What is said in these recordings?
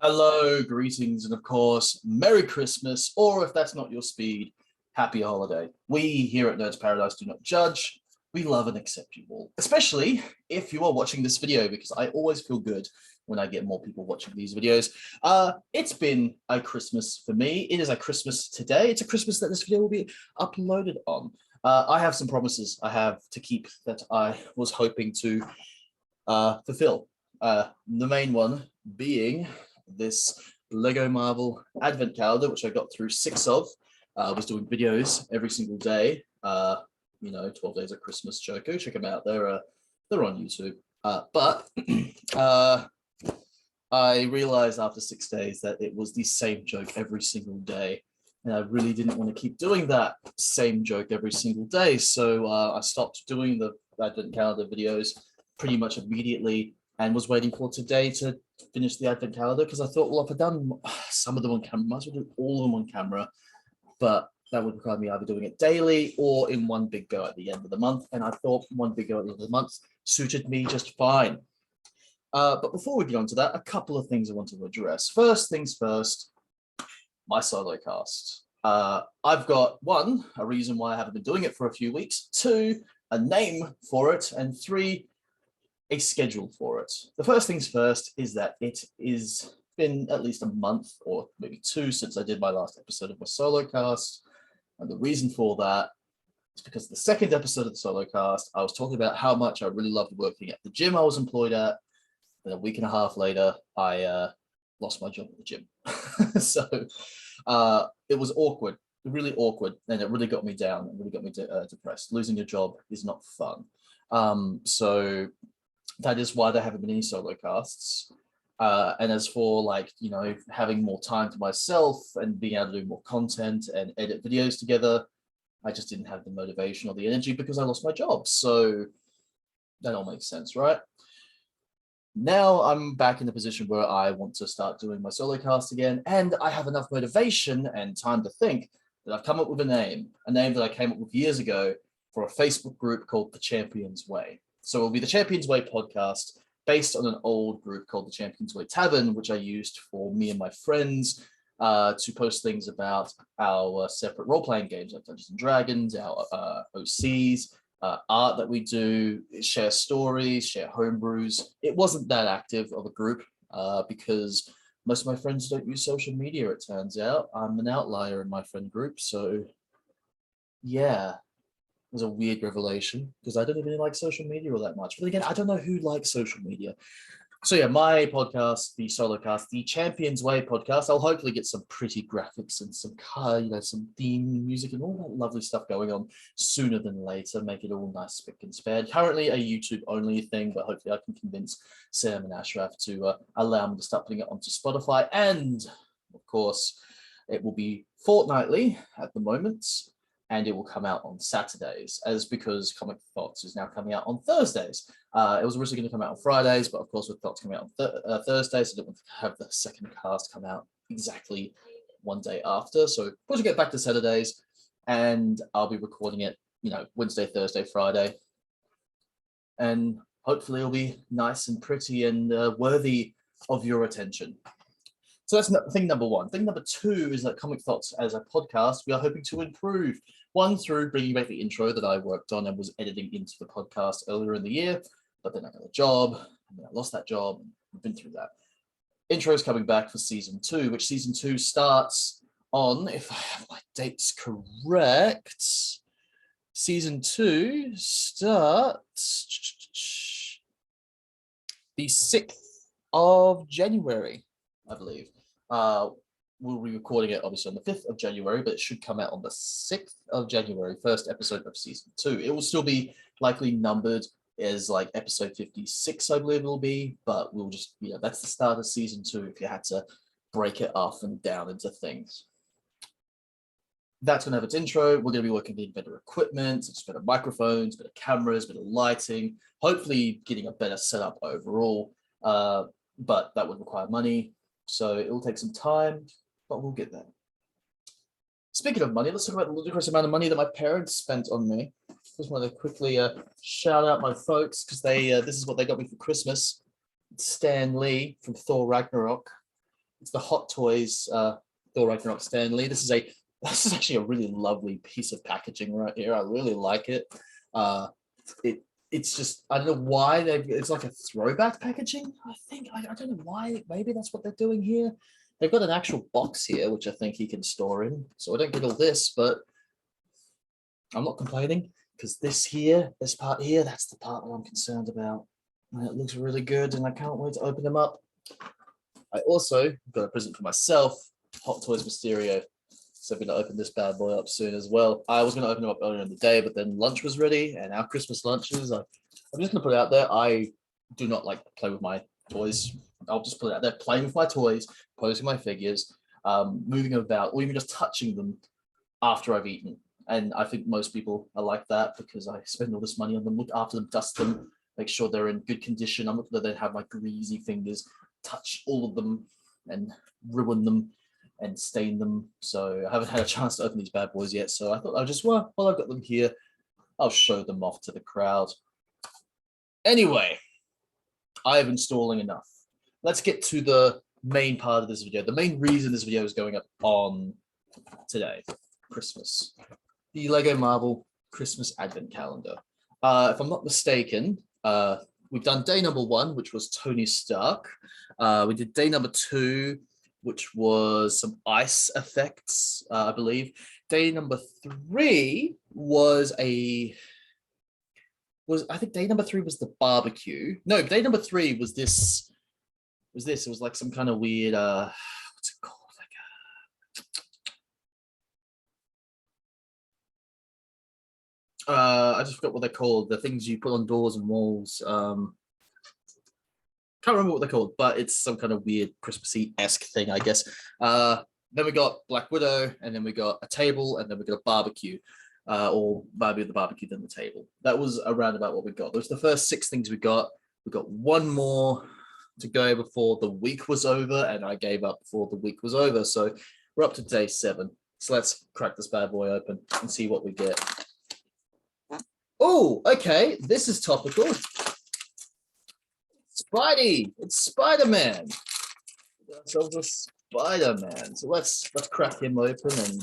Hello, greetings, and of course, Merry Christmas, or if that's not your speed, Happy Holiday. We here at Nerds Paradise do not judge. We love and accept you all, especially if you are watching this video, because I always feel good when I get more people watching these videos. It's been a Christmas for me. It is a Christmas today. It's a Christmas that this video will be uploaded on. I have some promises I have to keep that I was hoping to fulfill. The main one being this Lego Marvel Advent Calendar, which I got through 6 of. I was doing videos every single day. 12 Days of Christmas show. Go check them out. They're on YouTube. But I realized after 6 days that it was the same joke every single day. And I really didn't want to keep doing that same joke every single day. So I stopped doing the Advent Calendar videos pretty much immediately and was waiting for today to finish the Advent Calendar because I thought, well, if I've done some of them on camera, might as well do all of them on camera. But that would require me either doing it daily or in one big go at the end of the month. And I thought one big go at the end of the month suited me just fine. But before we get on to that, a couple of things I want to address. First things first, my Solocast. I've got 1, a reason why I haven't been doing it for a few weeks, 2, a name for it, and 3, a schedule for it. The first things first is that it is been at least a month or maybe 2 since I did my last episode of my Solocast. And the reason for that is because the second episode of the Solocast, I was talking about how much I really loved working at the gym I was employed at. And a week and a half later, I lost my job at the gym. So it was awkward, really awkward. And it really got me down. It really got me depressed. Losing your job is not fun. So that is why there haven't been any solo casts. And as for having more time to myself and being able to do more content and edit videos together, I just didn't have the motivation or the energy because I lost my job. So that all makes sense, right? Now I'm back in the position where I want to start doing my solo cast again, and I have enough motivation and time to think that I've come up with a name that I came up with years ago for a Facebook group called The Champions Way. So it'll be the Champions Way podcast based on an old group called the Champions Way Tavern, which I used for me and my friends to post things about our separate role-playing games like Dungeons and Dragons, our OCs, art that we do, share stories, share homebrews. It wasn't that active of a group because most of my friends don't use social media, it turns out. I'm an outlier in my friend group, so yeah. It was a weird revelation because I don't even like social media all that much. But again, I don't know who likes social media. So yeah, my podcast, the Solocast, the Champions Way podcast, I'll hopefully get some pretty graphics and some some theme music and all that lovely stuff going on sooner than later, make it all nice, spick and span. Currently a YouTube only thing, but hopefully I can convince Sam and Ashraf to allow me to start putting it onto Spotify. And of course, it will be fortnightly at the moment. And it will come out on Saturdays, because Comic Thoughts is now coming out on Thursdays. It was originally going to come out on Fridays, but of course with Thoughts coming out on Thursdays, I didn't want to have the second cast come out exactly one day after. So we'll get back to Saturdays, and I'll be recording it, Wednesday, Thursday, Friday. And hopefully it'll be nice and pretty and worthy of your attention. So that's thing number 1. Thing number 2 is that Comic Thoughts as a podcast, we are hoping to improve. 1, through bringing back the intro that I worked on and was editing into the podcast earlier in the year, but then I got a job, and then I lost that job, and we've been through that. Intro is coming back for season 2, which season 2 starts on, if I have my dates correct, season 2 starts the 6th of January, I believe. We'll be recording it obviously on the 5th of January, but it should come out on the 6th of January, first episode of season 2. It will still be likely numbered as like episode 56, I believe it'll be, but we'll just, that's the start of season 2 if you had to break it off and down into things. That's going to have its intro. We're going to be working with better equipment, just better microphones, better cameras, better lighting, hopefully getting a better setup overall, but that would require money. So it will take some time, but we'll get there. Speaking of money, let's talk about the ludicrous amount of money that my parents spent on me. Just want to quickly shout out my folks because this is what they got me for Christmas. Stan Lee from Thor Ragnarok. It's the Hot Toys Thor Ragnarok Stanley. This is actually a really lovely piece of packaging right here. I really like it. It's just, I don't know why it's like a throwback packaging. I think I don't know why. Maybe that's what they're doing here. They've got an actual box here, which I think he can store in. So I don't get all this, but I'm not complaining because this part here, that's the part that I'm concerned about. And it looks really good, and I can't wait to open them up. I also got a present for myself, Hot Toys Mysterio. So I'm going to open this bad boy up soon as well. I was going to open them up earlier in the day, but then lunch was ready, and our Christmas lunches, I'm just going to put it out there. I do not like to play with my toys. I'll just put it out there, playing with my toys, posing my figures, moving about, or even just touching them after I've eaten. And I think most people are like that because I spend all this money on them, look after them, dust them, make sure they're in good condition. I'm not going to have my greasy fingers touch all of them and ruin them and stain them. So I haven't had a chance to open these bad boys yet. So I thought I'll just, well, while I've got them here, I'll show them off to the crowd. Anyway, I have been stalling enough. Let's get to the main part of this video. The main reason this video is going up on today, Christmas. The Lego Marvel Christmas Advent Calendar. If I'm not mistaken, we've done day number 1, which was Tony Stark. We did day number 2, which was some ice effects, I believe. Day number 3 I think day number 3 was the barbecue. No, day number 3 was this. It was like some kind of weird, what's it called? I just forgot what they're called. The things you put on doors and walls. Can't remember what they're called, but it's some kind of weird Christmassy-esque thing, I guess. Then we got Black Widow, and then we got a table, and then we got a barbecue, or maybe the barbecue then the table. That was around about what we got. Those were the first 6 things we got. We got 1 more to go before the week was over, and I gave up before the week was over. So we're up to day 7. So let's crack this bad boy open and see what we get. Oh, okay. This is topical. Spidey. It's Spider-Man. So a Spider-Man. So let's crack him open and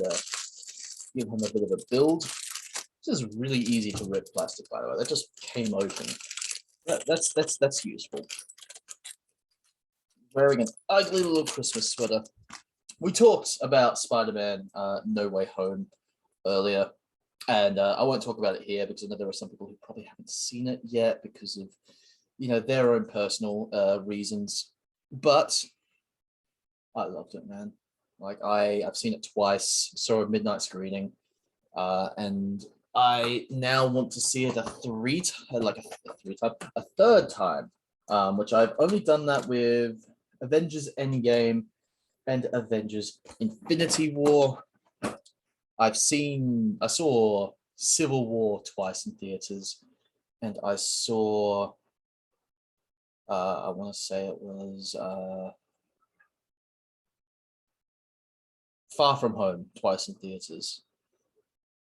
give him a bit of a build. This is really easy to rip plastic, by the way. That just came open. That's useful. Wearing an ugly little Christmas sweater. We talked about Spider-Man No Way Home earlier. And I won't talk about it here because I know there are some people who probably haven't seen it yet because of, their own personal reasons. But I loved it, man. Like I've seen it twice, saw a midnight screening, and I now want to see it a third time, which I've only done that with Avengers Endgame and Avengers Infinity War. I saw Civil War twice in theaters, and I saw, I want to say it was Far From Home twice in theaters,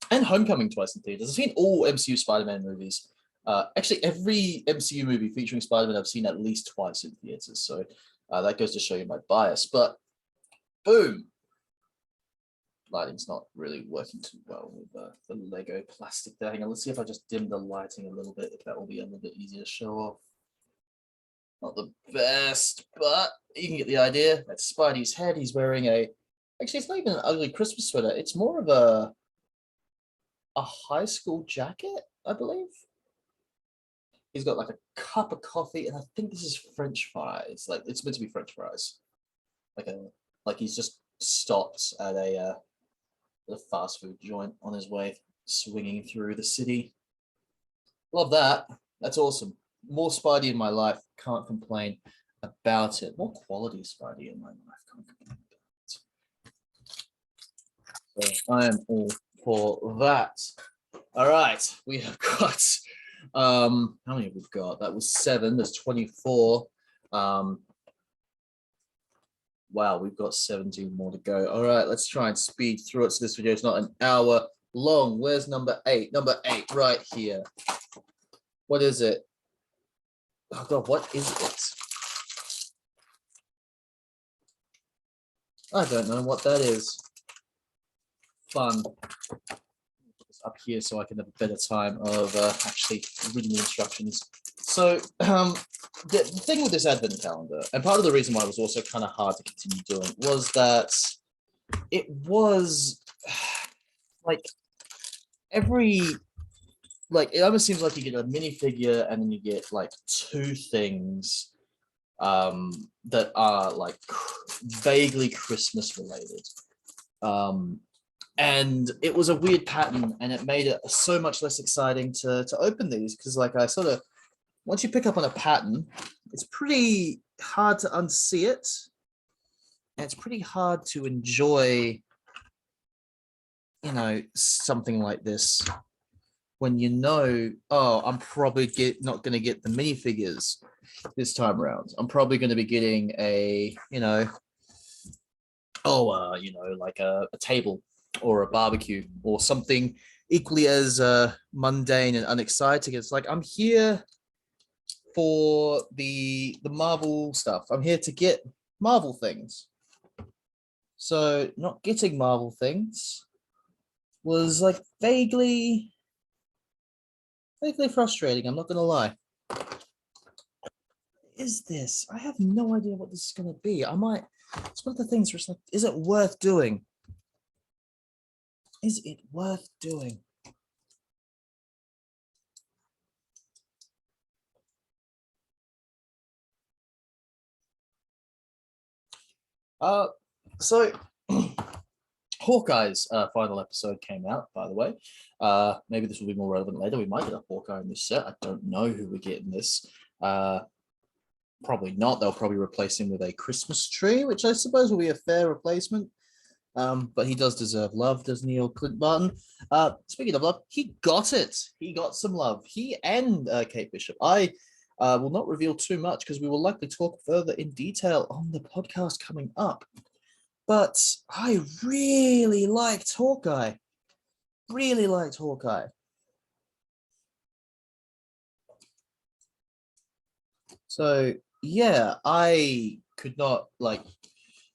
and Homecoming twice in theaters. I've seen all MCU Spider-Man movies. Actually, every MCU movie featuring Spider-Man I've seen at least twice in theaters, so that goes to show you my bias. But boom. Lighting's not really working too well with the Lego plastic there. Hang on, let's see if I just dim the lighting a little bit, if that will be a little bit easier to show off. Not the best, but you can get the idea. That's Spidey's head. He's wearing actually, it's not even an ugly Christmas sweater. It's more of a high school jacket, I believe. He's got like a cup of coffee, and I think this is French fries. Like it's meant to be French fries. Like he's just stopped at a fast food joint on his way swinging through the city. Love that. That's awesome. More Spidey in my life. Can't complain about it. More quality Spidey in my life. Can't complain about it. So I am all for that. All right. We have got, how many have we got? That was 7. There's 24. Wow, we've got 17 more to go. All right, let's try and speed through it so this video is not an hour long. Where's number 8? Number 8, right here. What is it? Oh God, what is it? I don't know what that is. Fun. Up here so I can have a better time of actually reading the instructions. So the thing with this advent calendar, and part of the reason why it was also kind of hard to continue doing, was that it was like it almost seems like you get a minifigure and then you get like two things that are like vaguely Christmas related. And it was a weird pattern, and it made it so much less exciting to open these, because like I sort of, once you pick up on a pattern, it's pretty hard to unsee it, and it's pretty hard to enjoy, you know, something like this when you know, oh, I'm probably not going to get the minifigures this time around. I'm probably going to be getting a, you know, like a table or a barbecue or something equally as mundane and unexciting. It's like, I'm here for the Marvel stuff. I'm here to get Marvel things. So not getting Marvel things was like vaguely frustrating. I'm not gonna lie. What is this? I have no idea what this is gonna be. It's one of the things where it's like, is it worth doing? Is it worth doing? So Hawkeye's final episode came out, by the way. Maybe this will be more relevant later. We might get a Hawkeye in this set. I don't know who we get in this. Probably not. They'll probably replace him with a Christmas tree, which I suppose will be a fair replacement. But he does deserve love, doesn't he, or Clint Barton? Speaking of love, he got it. He got some love. He and Kate Bishop. I will not reveal too much because we will likely talk further in detail on the podcast coming up. But I really liked Hawkeye. Really liked Hawkeye. So yeah, I could not like.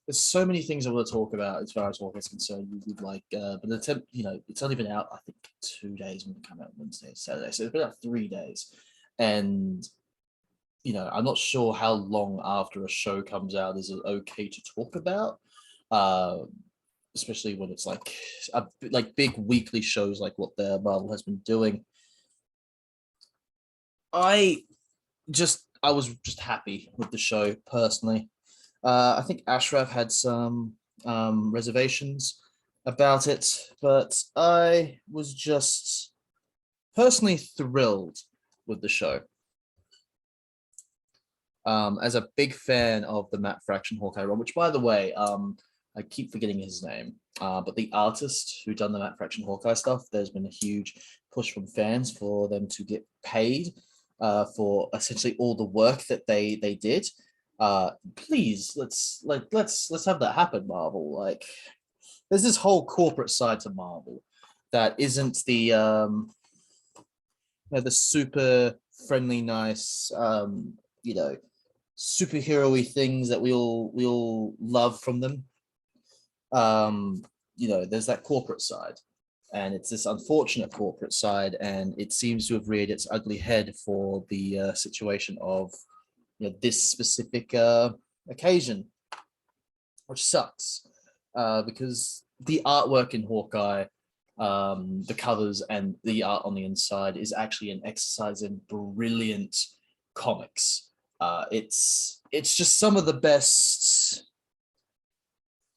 There's so many things I want to talk about as far as Hawkeye is concerned. We would like, but the attempt, you know, it's only been out I think 2 days when it came out Wednesday, Saturday, so it's been out 3 days, and you know, I'm not sure how long after a show comes out is it okay to talk about, especially when it's like big weekly shows like what the Marvel has been doing. I was just happy with the show personally. I think Ashraf had some reservations about it, but I was just personally thrilled with the show. As a big fan of the Matt Fraction Hawkeye run, which, by the way, I keep forgetting his name, but the artist who done the Matt Fraction Hawkeye stuff, there's been a huge push from fans for them to get paid for essentially all the work that they did. Please, let's have that happen, Marvel. Like, there's this whole corporate side to Marvel that isn't the the super friendly, nice, superhero-y things that we all love from them. There's that corporate side, and it's this unfortunate corporate side, and it seems to have reared its ugly head for the situation of this specific occasion, which sucks because the artwork in Hawkeye, the covers and the art on the inside is actually an exercise in brilliant comics. It's just some of the best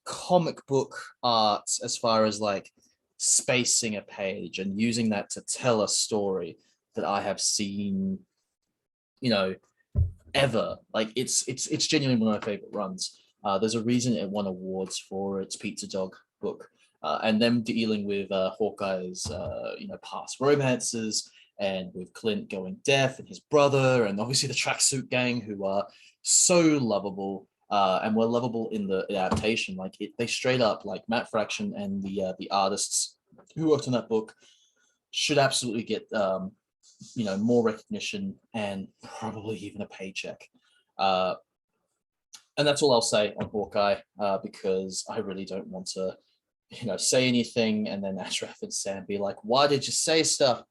comic book art as far as like spacing a page and using that to tell a story that I have seen, ever. Like it's genuinely one of my favorite runs. There's a reason it won awards for its Pizza Dog book, and them dealing with Hawkeye's past romances, and with Clint going deaf and his brother, and obviously the tracksuit gang who are so lovable and were lovable in the adaptation. Like they straight up, like Matt Fraction and the artists who worked on that book should absolutely get more recognition and probably even a paycheck. And that's all I'll say on Hawkeye, because I really don't want to, say anything and then Ashraf and Sam be like, "Why did you say stuff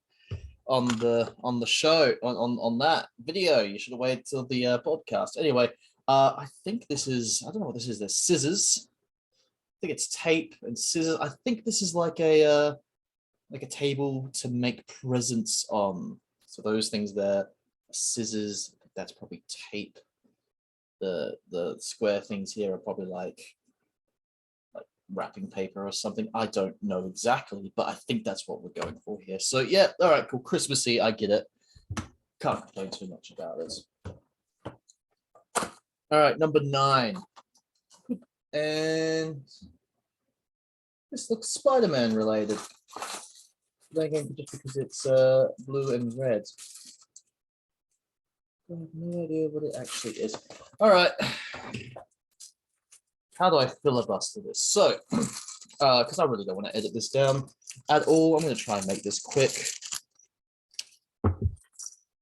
on the show on that video? You should have waited till the podcast." Anyway, I think this is, I don't know what this is. There's scissors. I think it's tape and scissors. I think this is like a table to make presents on. So those things there, scissors. That's probably tape. The square things here are probably like wrapping paper or something. I don't know exactly, but I think that's what we're going for here. So yeah, all right, cool. Christmassy, I get it. Can't complain too much about it. All right, number 9. And this looks Spider-Man related. Again, just because it's blue and red. I have no idea what it actually is. All right. How do I filibuster this? So, because I really don't want to edit this down at all, I'm going to try and make this quick.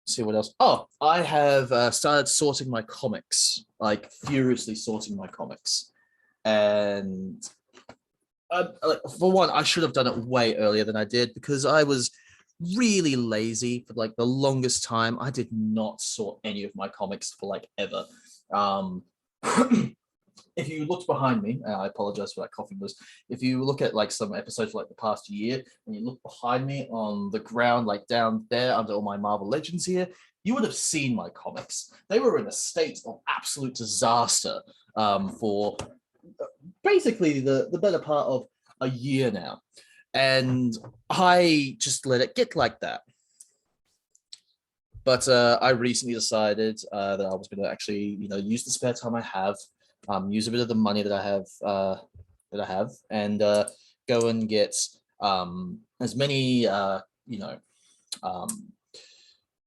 See what else. Oh, I have started sorting my comics, like furiously sorting my comics. And for one, I should have done it way earlier than I did because I was really lazy for like the longest time. I did not sort any of my comics for like ever. If you looked behind me, I apologize for that coughing boost. If you look at like some episodes for like the past year and you look behind me on the ground, like down there under all my Marvel Legends here, you would have seen my comics. They were in a state of absolute disaster for basically the better part of a year now. And I just let it get like that. But I recently decided that I was going to actually, use the spare time I have, use a bit of the money that I have, and go and get as many,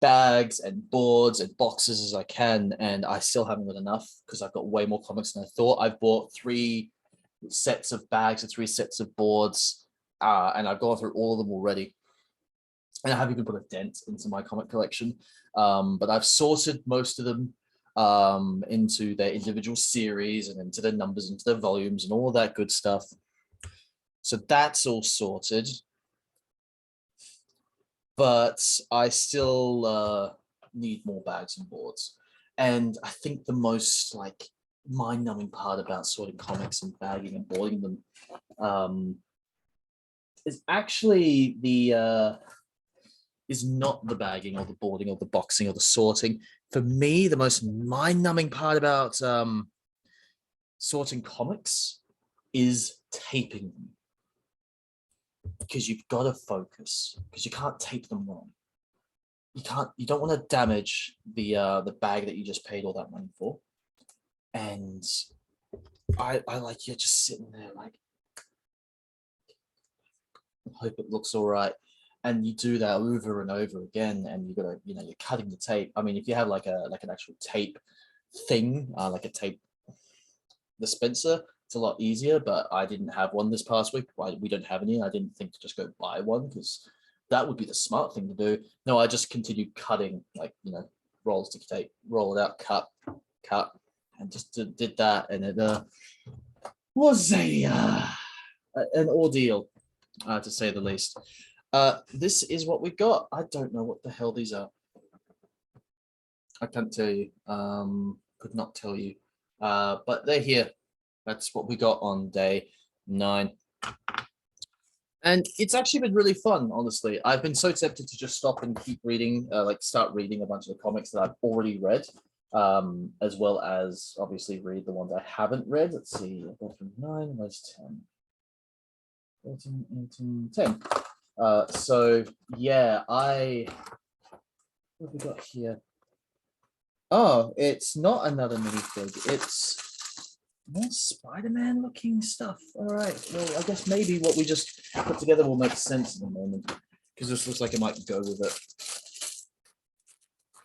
bags and boards and boxes as I can. And I still haven't got enough because I've got way more comics than I thought. I've bought 3 sets of bags and 3 sets of boards, and I've gone through all of them already. And I haven't even put a dent into my comic collection, but I've sorted most of them into their individual series and into their numbers, into their volumes and all that good stuff. So that's all sorted. But I still need more bags and boards. And I think the most like mind-numbing part about sorting comics and bagging and boarding them is actually is not the bagging or the boarding or the boxing or the sorting. For me, the most mind-numbing part about sorting comics is taping them. Because you've got to focus, because you can't tape them wrong. You don't want to damage the bag that you just paid all that money for. And I like, you're just sitting there like, I hope it looks all right. And you do that over and over again, and you gotta, you're cutting the tape. I mean, if you have like an actual tape thing, like a tape dispenser, it's a lot easier, but I didn't have one this past week. We don't have any. I didn't think to just go buy one because that would be the smart thing to do. No, I just continued cutting, like, rolls of tape, roll it out, cut, and just did that. And it was an ordeal, to say the least. This is what we got. I don't know what the hell these are. I can't tell you. Could not tell you. But they're here. That's what we got on day 9. And it's actually been really fun, honestly. I've been so tempted to just stop and keep reading, start reading a bunch of the comics that I've already read, as well as obviously read the ones I haven't read. Let's see, I've got from 9, where's 10? 14, 18, 10. So yeah, what have we got here? Oh, it's not another minifig. It's more Spider-Man looking stuff. All right. Well, I guess maybe what we just put together will make sense in a moment, because this looks like it might go with it.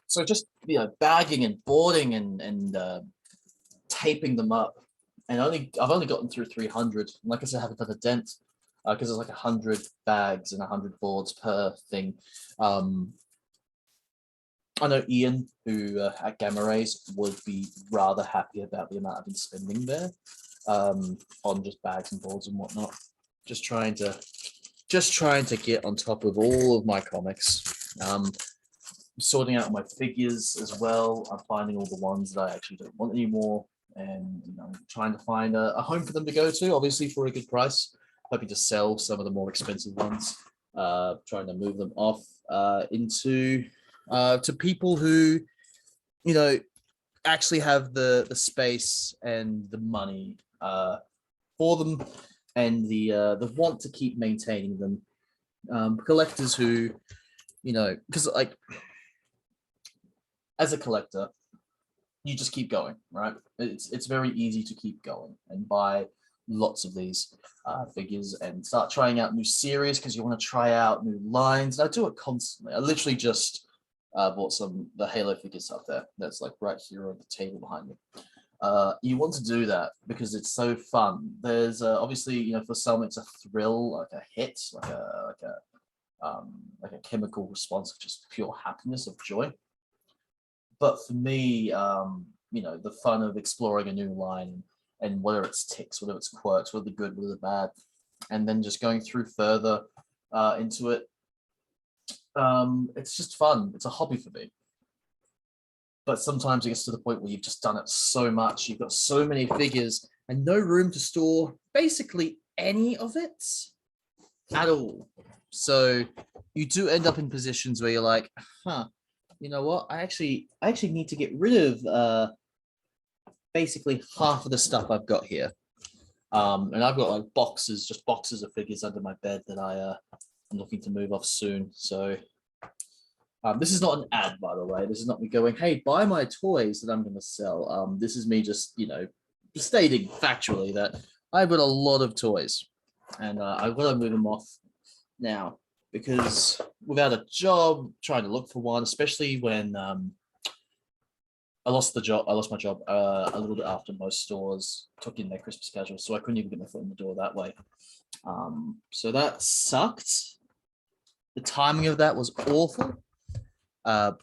So just bagging and boarding and taping them up, and I've only gotten through 300. And like I said, I haven't done a dent because there's like 100 bags and 100 boards per thing. I know Ian, who at Gamma Rays would be rather happy about the amount I've been spending there on just bags and boards and whatnot. Just trying to get on top of all of my comics. Sorting out my figures as well. I'm finding all the ones that I actually don't want anymore, and trying to find a home for them to go to, obviously for a good price. Hoping to sell some of the more expensive ones. Trying to move them off into to people who actually have the space and the money for them, and the want to keep maintaining them. Collectors who, because like as a collector, you just keep going, right? It's very easy to keep going and buy lots of these figures and start trying out new series because you want to try out new lines. And I do it constantly. I literally just bought the Halo figures up there. That's like right here on the table behind me. You want to do that because it's so fun. There's obviously, for some it's a thrill, like a hit, like a chemical response of just pure happiness, of joy. But for me, the fun of exploring a new line and what are its ticks, what are its quirks, what are the good, what are the bad, and then just going through further into it. It's just fun. It's a hobby for me. But sometimes it gets to the point where you've just done it so much, you've got so many figures and no room to store basically any of it at all. So you do end up in positions where you're like, you know what? I actually need to get rid of basically half of the stuff I've got here. And I've got like boxes of figures under my bed that I'm looking to move off soon. So this is not an ad, by the way. This is not me going, hey, buy my toys that I'm going to sell. This is me just, stating factually that I've got a lot of toys and I've got to move them off now because without a job, trying to look for one, especially when I lost my job a little bit after most stores took in their Christmas casuals, so I couldn't even get my foot in the door that way. So that sucked. The timing of that was awful. But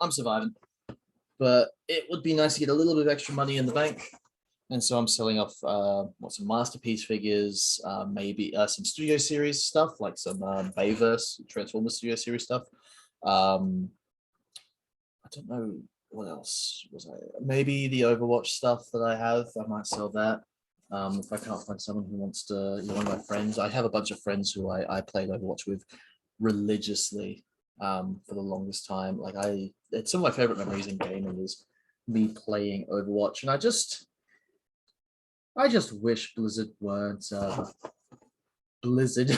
I'm surviving. But it would be nice to get a little bit of extra money in the bank. And so I'm selling off some Masterpiece figures, maybe some Studio Series stuff, like some Bayverse, Transformers Studio Series stuff. I don't know what else was I. Maybe the Overwatch stuff that I have, I might sell that. If I can't find someone who wants to, one of my friends, I have a bunch of friends who I played Overwatch with religiously for the longest time. It's some of my favorite memories in gaming is me playing Overwatch, and I just wish Blizzard weren't Blizzard.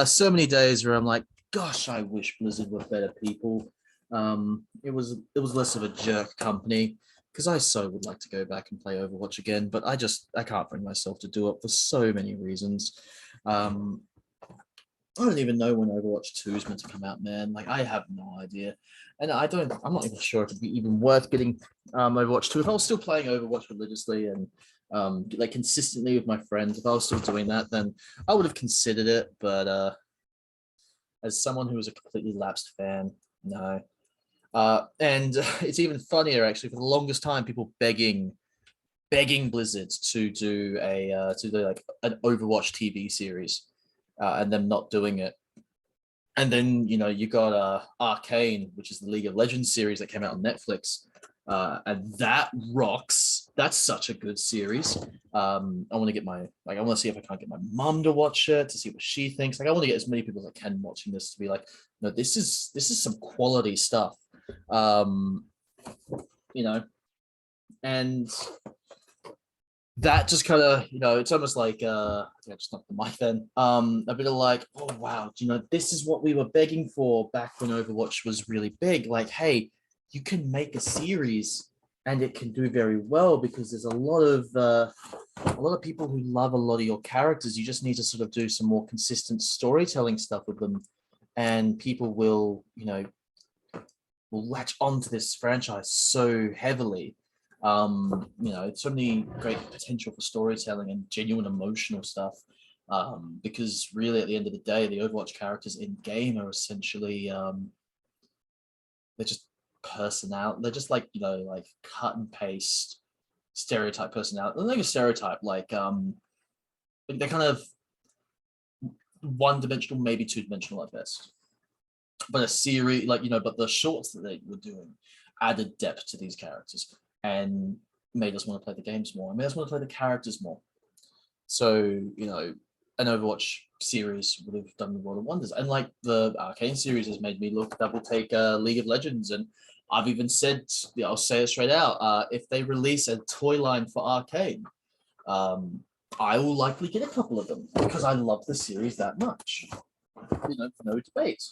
So many days where I'm like, gosh, I wish Blizzard were better people. It was less of a jerk company, because I so would like to go back and play Overwatch again, but I can't bring myself to do it for so many reasons. I don't even know when Overwatch 2 is meant to come out, man. I have no idea. And I'm not even sure if it'd be even worth getting Overwatch 2. If I was still playing Overwatch religiously and consistently with my friends, if I was still doing that, then I would have considered it. But as someone who was a completely lapsed fan, no. And it's even funnier, actually, for the longest time, people begging Blizzard to do an Overwatch TV series. And them not doing it. And then, you got Arcane, which is the League of Legends series that came out on Netflix. And that rocks. That's such a good series. I want to see if I can't get my mum to watch it, to see what she thinks. I want to get as many people as I can watching this to be like, no, this is some quality stuff. And that just kind of, it's almost like, I just knocked the mic then. A bit of like, oh, wow, this is what we were begging for back when Overwatch was really big. Like, hey, you can make a series and it can do very well because there's a lot of people who love a lot of your characters. You just need to sort of do some more consistent storytelling stuff with them, and people will latch onto this franchise so heavily. So many great potential for storytelling and genuine emotional stuff. Because really, at the end of the day, the Overwatch characters in game are essentially they're just personality. They're just like, you know, like cut and paste stereotype personality. They're like a stereotype, like they're kind of one-dimensional, maybe two-dimensional at best. But a series, like, you know, but the shorts that they were doing added depth to these characters and made us want to play the games more. And made us want to play the characters more. So, you know, an Overwatch series would have done the world of wonders. And like the Arcane series has made me look double take League of Legends. And I've even said, you know, I'll say it straight out, if they release a toy line for Arcane, I will likely get a couple of them because I love the series that much. You know, no debate.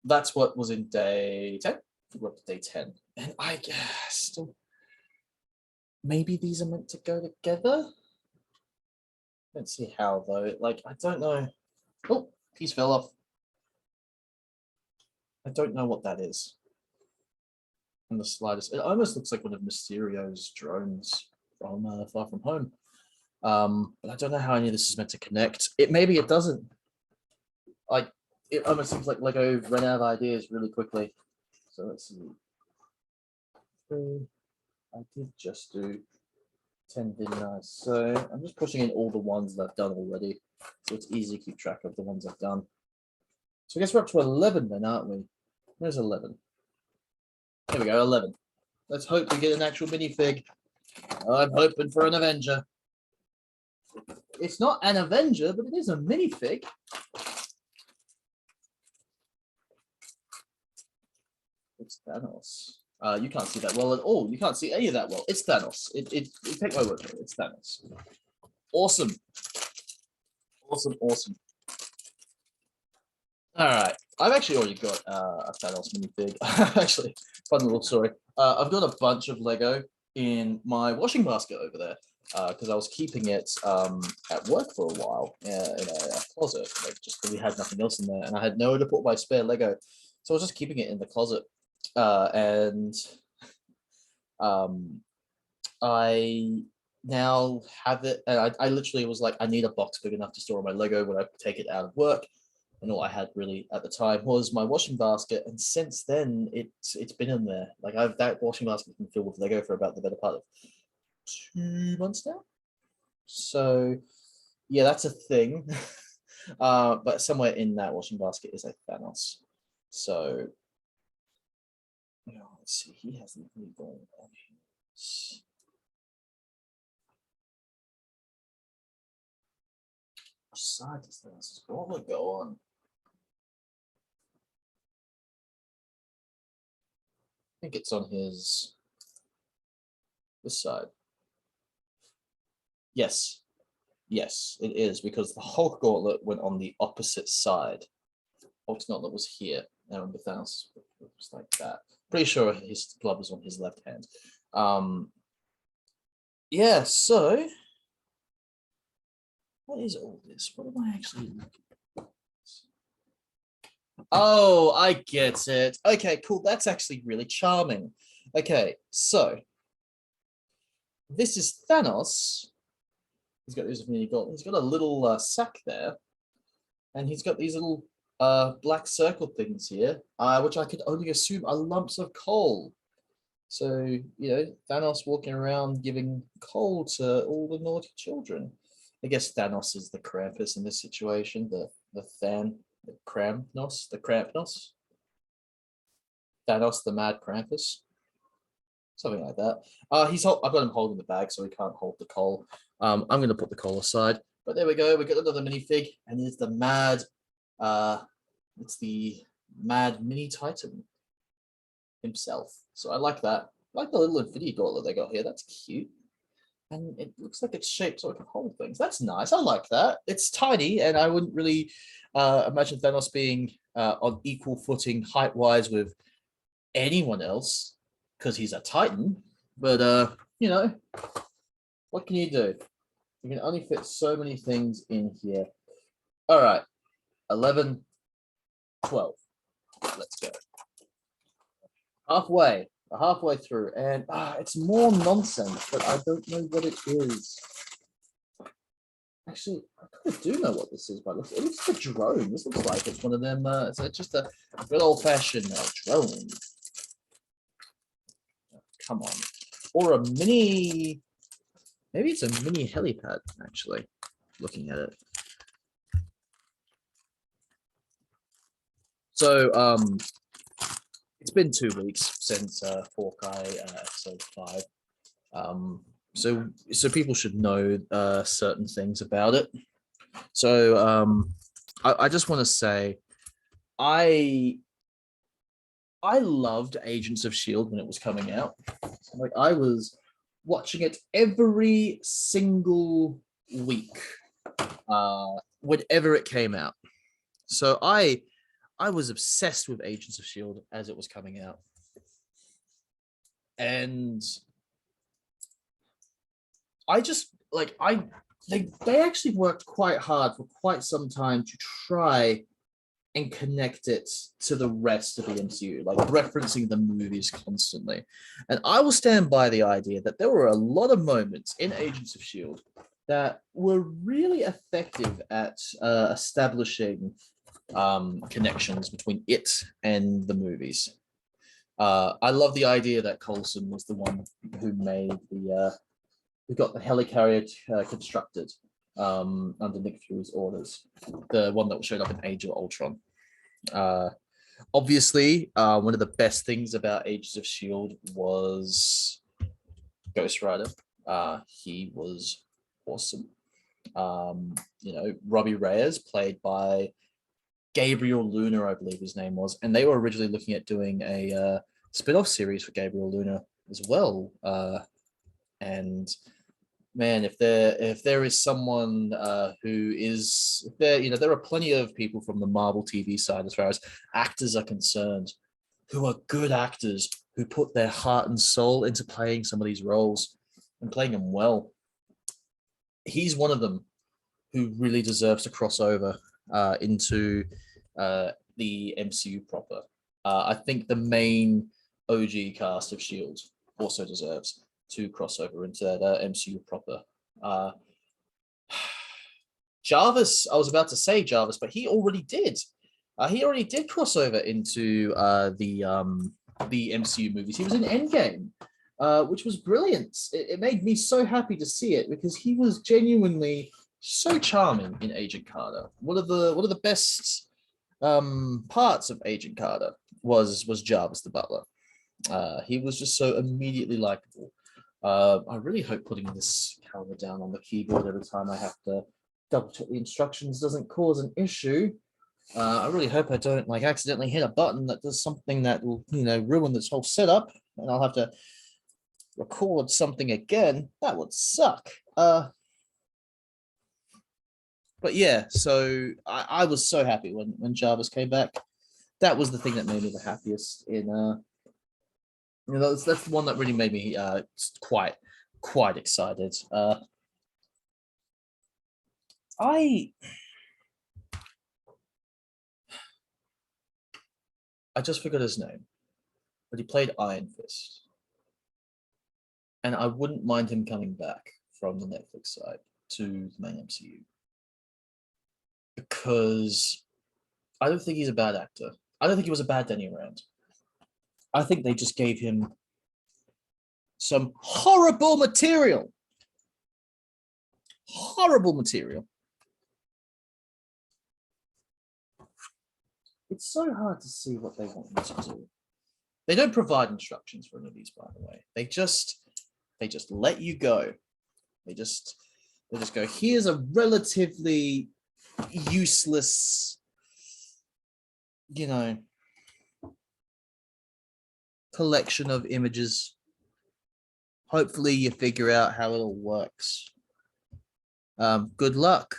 That's what was in day 10. We're up to day 10. And I guess still, maybe these are meant to go together. Let's see how though. Like, I don't know. Oh, piece fell off. I don't know what that is. In the slightest. It almost looks like one of Mysterio's drones from Far From Home. But I don't know how any of this is meant to connect. Maybe it doesn't. Like, it almost seems like Lego ran out of ideas really quickly. So let's see. I did just do 10, didn't I? So I'm just pushing in all the ones that I've done already. So it's easy to keep track of the ones I've done. So I guess we're up to 11 then, aren't we? Where's 11? There we go, 11. Let's hope we get an actual minifig. I'm hoping for an Avenger. It's not an Avenger, but it is a minifig. It's Thanos. You can't see that well at all. You can't see any of that well. It's Thanos. Take my word for it. It's Thanos. Awesome. Awesome, awesome. All right. I've actually already got a Thanos minifig. Actually, fun little story. I've got a bunch of Lego in my washing basket over there because I was keeping it at work for a while in a closet, like, just because we had nothing else in there, and I had nowhere to put my spare Lego, so I was just keeping it in the closet. And I now have it, and I literally was like, I need a box big enough to store my Lego when I take it out of work. And all I had really at the time was my washing basket, and since then it's been in there. Like, that washing basket has been filled with Lego for about the better part of 2 months now. So yeah, that's a thing. But somewhere in that washing basket is a Thanos. So let's see, he hasn't really gone on his. Which side does Thanos gauntlet go on? I think it's on his this side. Yes, yes, it is, because the Hulk gauntlet went on the opposite side. Hulk's gauntlet was here. I remember Thanos was like that. Pretty sure his glove was on his left hand. Yeah, so what is all this? What am I actually looking at? Oh, I get it. Okay, cool. That's actually really charming. Okay, so this is Thanos. He's got this mini gold. He's got a little sack there, and he's got these little black circle things here, which I could only assume are lumps of coal. So, you know, Thanos walking around giving coal to all the naughty children. I guess Thanos is the Krampus in this situation, the Krampnos. Thanos, the Mad Krampus. Something like that. I've got him holding the bag, so he can't hold the coal. I'm going to put the coal aside. But there we go. We got another minifig, and it's the Mad Mini Titan himself. So I like that. I like the little Infinity Gauntlet they got here. That's cute. And it looks like it's shaped so it can hold things. That's nice. I like that. It's tiny, and I wouldn't really imagine Thanos being on equal footing height-wise with anyone else, because he's a Titan. But, you know, what can you do? You can only fit so many things in here. All right, 11, 12. Let's go. Halfway through, and it's more nonsense, but I don't know what it is. Actually, I kind of do know what this is, but it looks like a drone. This looks like it's one of them. It's just a good old-fashioned drone. Come on. Or a mini, maybe it's a mini helipad, actually, looking at it. So, it's been 2 weeks since Hawkeye episode 5. So people should know certain things about it. So I just want to say I loved Agents of S.H.I.E.L.D. when it was coming out. Like, I was watching it every single week whenever it came out. So I was obsessed with Agents of S.H.I.E.L.D. as it was coming out. And I just like they actually worked quite hard for quite some time to try and connect it to the rest of the MCU, like referencing the movies constantly. And I will stand by the idea that there were a lot of moments in Agents of S.H.I.E.L.D. that were really effective at establishing connections between it and the movies. I love the idea that Coulson was the one who made who got the helicarrier constructed under Nick Fury's orders, the one that showed up in Age of Ultron. Obviously, one of the best things about Agents of S.H.I.E.L.D. was Ghost Rider. He was awesome. Robbie Reyes, played by Gabriel Luna, I believe his name was, and they were originally looking at doing a spin-off series for Gabriel Luna as well. And man, if there is someone who is there are plenty of people from the Marvel TV side as far as actors are concerned who are good actors who put their heart and soul into playing some of these roles and playing them well. He's one of them who really deserves to cross over into the MCU proper. I think the main OG cast of S.H.I.E.L.D. also deserves to cross over into that MCU proper. Jarvis, I was about to say Jarvis, but he already did. He already did cross over into the MCU movies. He was in Endgame, which was brilliant. It made me so happy to see it because he was genuinely so charming in Agent Carter. One of the best parts of Agent Carter was Jarvis the Butler. He was just so immediately likable. I really hope putting this calendar down on the keyboard every time I have to double check the instructions doesn't cause an issue. I really hope I don't accidentally hit a button that does something that will ruin this whole setup, and I'll have to record something again. That would suck. But yeah, so I was so happy when Jarvis came back. That was the thing that made me the happiest in that's the one that really made me quite excited. I just forgot his name, but he played Iron Fist, and I wouldn't mind him coming back from the Netflix side to the main MCU because I don't think he's a bad actor. I don't think he was a bad Danny Rand. I think they just gave him some horrible material. Horrible material. It's so hard to see what they want me to do. They don't provide instructions for any of these, by the way. They just let you go. They just go, here's a relatively useless, collection of images. Hopefully you figure out how it all works. Good luck.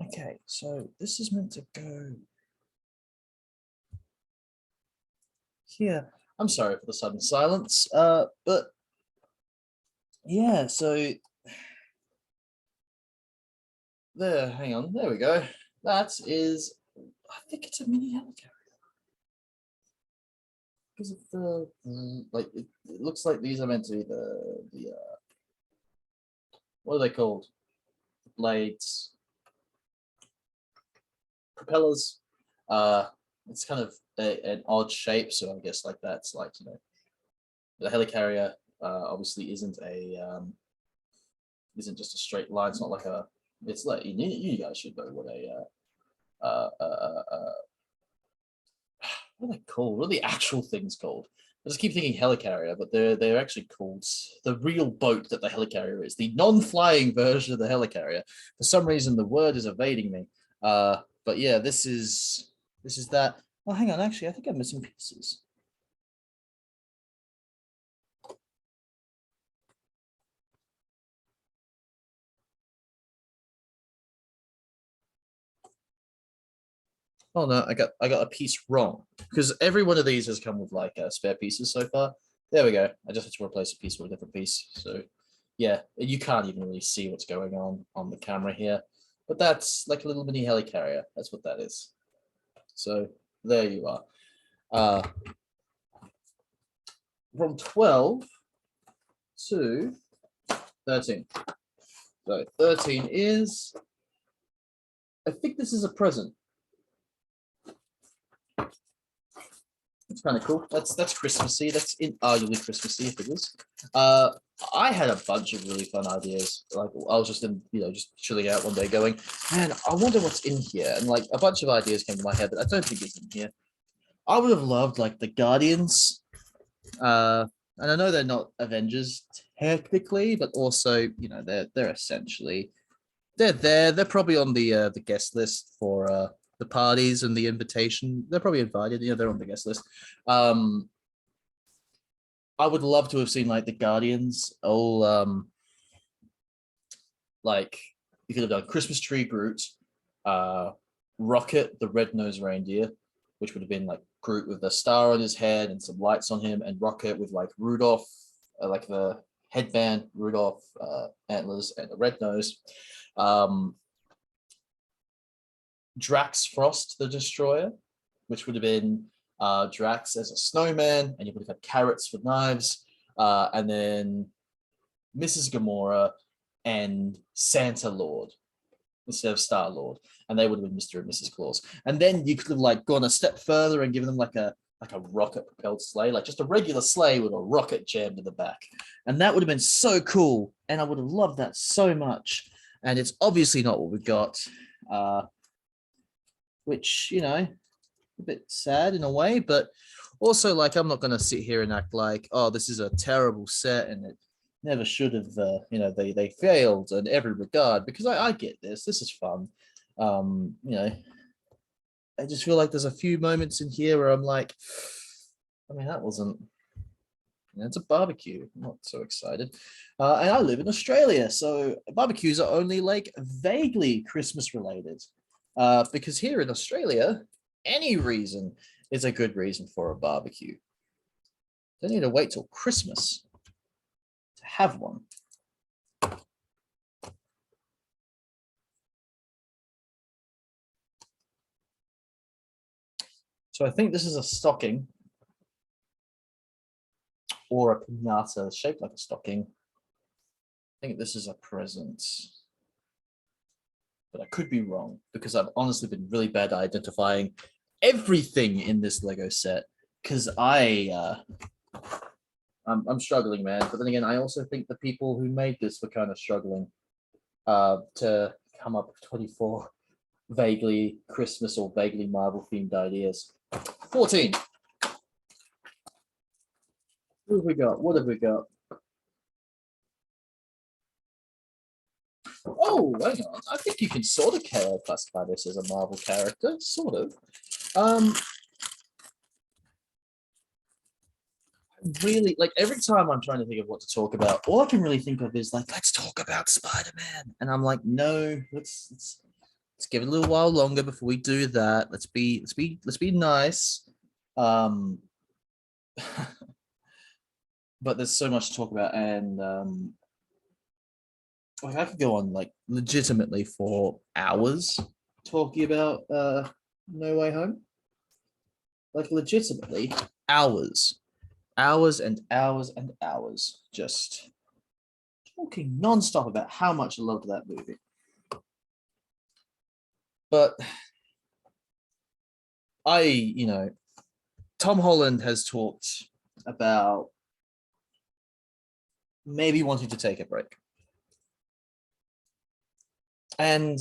Okay, so this is meant to go here. I'm sorry for the sudden silence, but yeah, so there, hang on, there we go. That is, I think it's a mini helicarrier because of the like. It looks like these are meant to be the what are they called? Blades, propellers. Uh, it's kind of an odd shape, so I guess like that's like the helicarrier obviously isn't just a straight line. It's not like a. It's like you guys should know what a uh, uh, uh, uh, what are they called? What are the actual things called? I just keep thinking helicarrier, but they're actually called the real boat that the helicarrier is, the non-flying version of the helicarrier. For some reason, the word is evading me. But yeah, this is that. Oh, hang on, actually, I think I'm missing pieces. Oh no, I got a piece wrong because every one of these has come with like spare pieces so far. There we go. I just had to replace a piece with a different piece. So yeah, you can't even really see what's going on the camera here, but that's like a little mini helicarrier. That's what that is. So there you are. Uh, from 12 to 13. So 13 is, I think this is a present. It's kind of cool. That's Christmassy. That's arguably Christmassy if it is. I had a bunch of really fun ideas. Like I was just just chilling out one day, going, man, I wonder what's in here, and like a bunch of ideas came to my head, but I don't think it's in here. I would have loved like the Guardians, and I know they're not Avengers technically, but also they're essentially they're there. They're probably on the guest list for the parties and the invitation. They're probably invited. They're on the guest list. Um, I would love to have seen like the Guardians. All like you could have done Christmas tree Groot, uh, Rocket the red-nosed reindeer, which would have been like Groot with a star on his head and some lights on him, and Rocket with like Rudolph, like the headband, Rudolph antlers, and the red nose. Um, Drax Frost the Destroyer, which would have been Drax as a snowman, and you would have had carrots for knives, and then Mrs. Gamora and Santa Lord instead of Star Lord, and they would have been Mr. and Mrs. Claus. And then you could have like gone a step further and given them like a rocket propelled sleigh, like just a regular sleigh with a rocket jammed in the back, and that would have been so cool. And I would have loved that so much. And it's obviously not what we got. Which a bit sad in a way, but also like I'm not going to sit here and act like, oh, this is a terrible set and it never should have they failed in every regard, because I get this is fun. I just feel like there's a few moments in here where I'm like, I mean, that wasn't, it's a barbecue. I'm not so excited. And I live in Australia, so barbecues are only like vaguely Christmas related. Because here in Australia, any reason is a good reason for a barbecue. Don't need to wait till Christmas to have one. So I think this is a stocking or a pinata shaped like a stocking. I think this is a present, but I could be wrong because I've honestly been really bad at identifying everything in this Lego set, because I'm struggling, man. But then again, I also think the people who made this were kind of struggling to come up with 24 vaguely Christmas or vaguely Marvel themed ideas. 14. What have we got? What have we got? Oh, hang on. I think you can sort of classify this as a Marvel character, sort of. Really, like every time I'm trying to think of what to talk about, all I can really think of is like, let's talk about Spider-Man, and I'm like, no, let's give it a little while longer before we do that. Let's be nice. But there's so much to talk about, and like I could go on like legitimately for hours talking about No Way Home. Like legitimately hours, hours and hours and hours, just talking nonstop about how much I loved that movie. But Tom Holland has talked about maybe wanting to take a break. And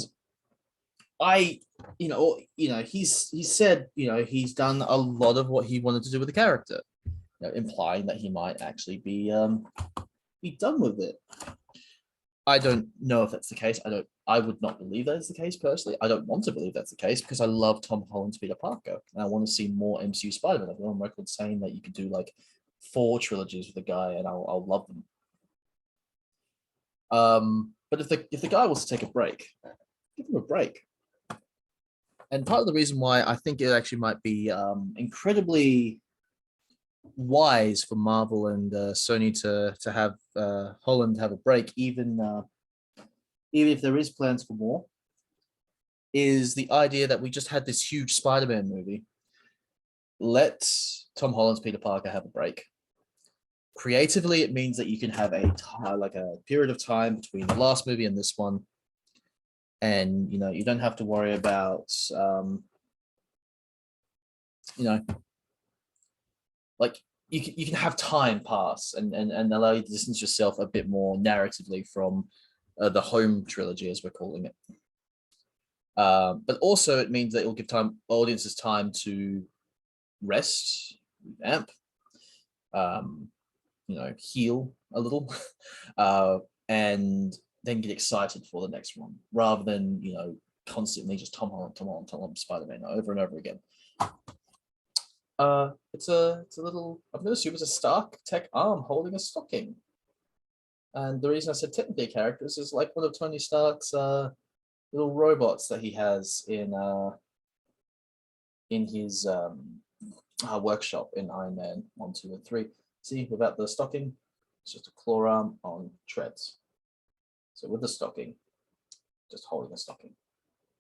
he's said, he's done a lot of what he wanted to do with the character, implying that he might actually be done with it. I don't know if that's the case. I would not believe that is the case personally. I don't want to believe that's the case because I love Tom Holland's Peter Parker and I want to see more MCU Spider-Man. I've been on record saying that you could do like 4 trilogies with the guy and I'll love them. But if the guy wants to take a break, give him a break. And part of the reason why I think it actually might be incredibly wise for Marvel and Sony to have Holland have a break, even if there is plans for more, is the idea that we just had this huge Spider-Man movie. Let Tom Holland's Peter Parker have a break. Creatively, it means that you can have a period of time between the last movie and this one, and you don't have to worry about like you can have time pass and allow you to distance yourself a bit more narratively from the home trilogy, as we're calling it. But also it means that it will give audiences time to rest, revamp, heal a little, and then get excited for the next one, rather than constantly just Tom Holland, Spider-Man over and over again. It's a little, I'm going to assume it's a Stark tech arm holding a stocking. And the reason I said technically characters is like one of Tony Stark's little robots that he has in his workshop in Iron Man 1, 2, and 3. See, without the stocking, it's just a claw arm on treads. So with the stocking, just holding a stocking.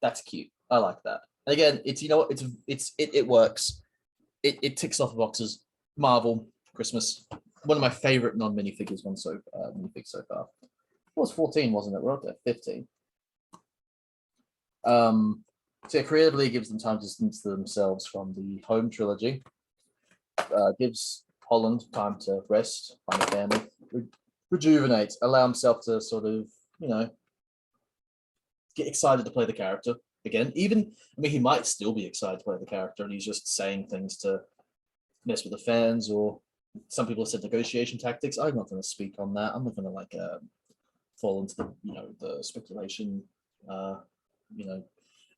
That's cute. I like that. And again, it works. It ticks off the boxes. Marvel, Christmas. One of my favorite non-minifigures minifigs so far. It was 14, wasn't it? We're up to 15. So yeah, creatively it gives them time to distance themselves from the home trilogy. Gives Holland time to rest, find a family, rejuvenate, allow himself to sort of, get excited to play the character again. He might still be excited to play the character and he's just saying things to mess with the fans, or some people have said negotiation tactics. I'm not going to speak on that. I'm not going to fall into the speculation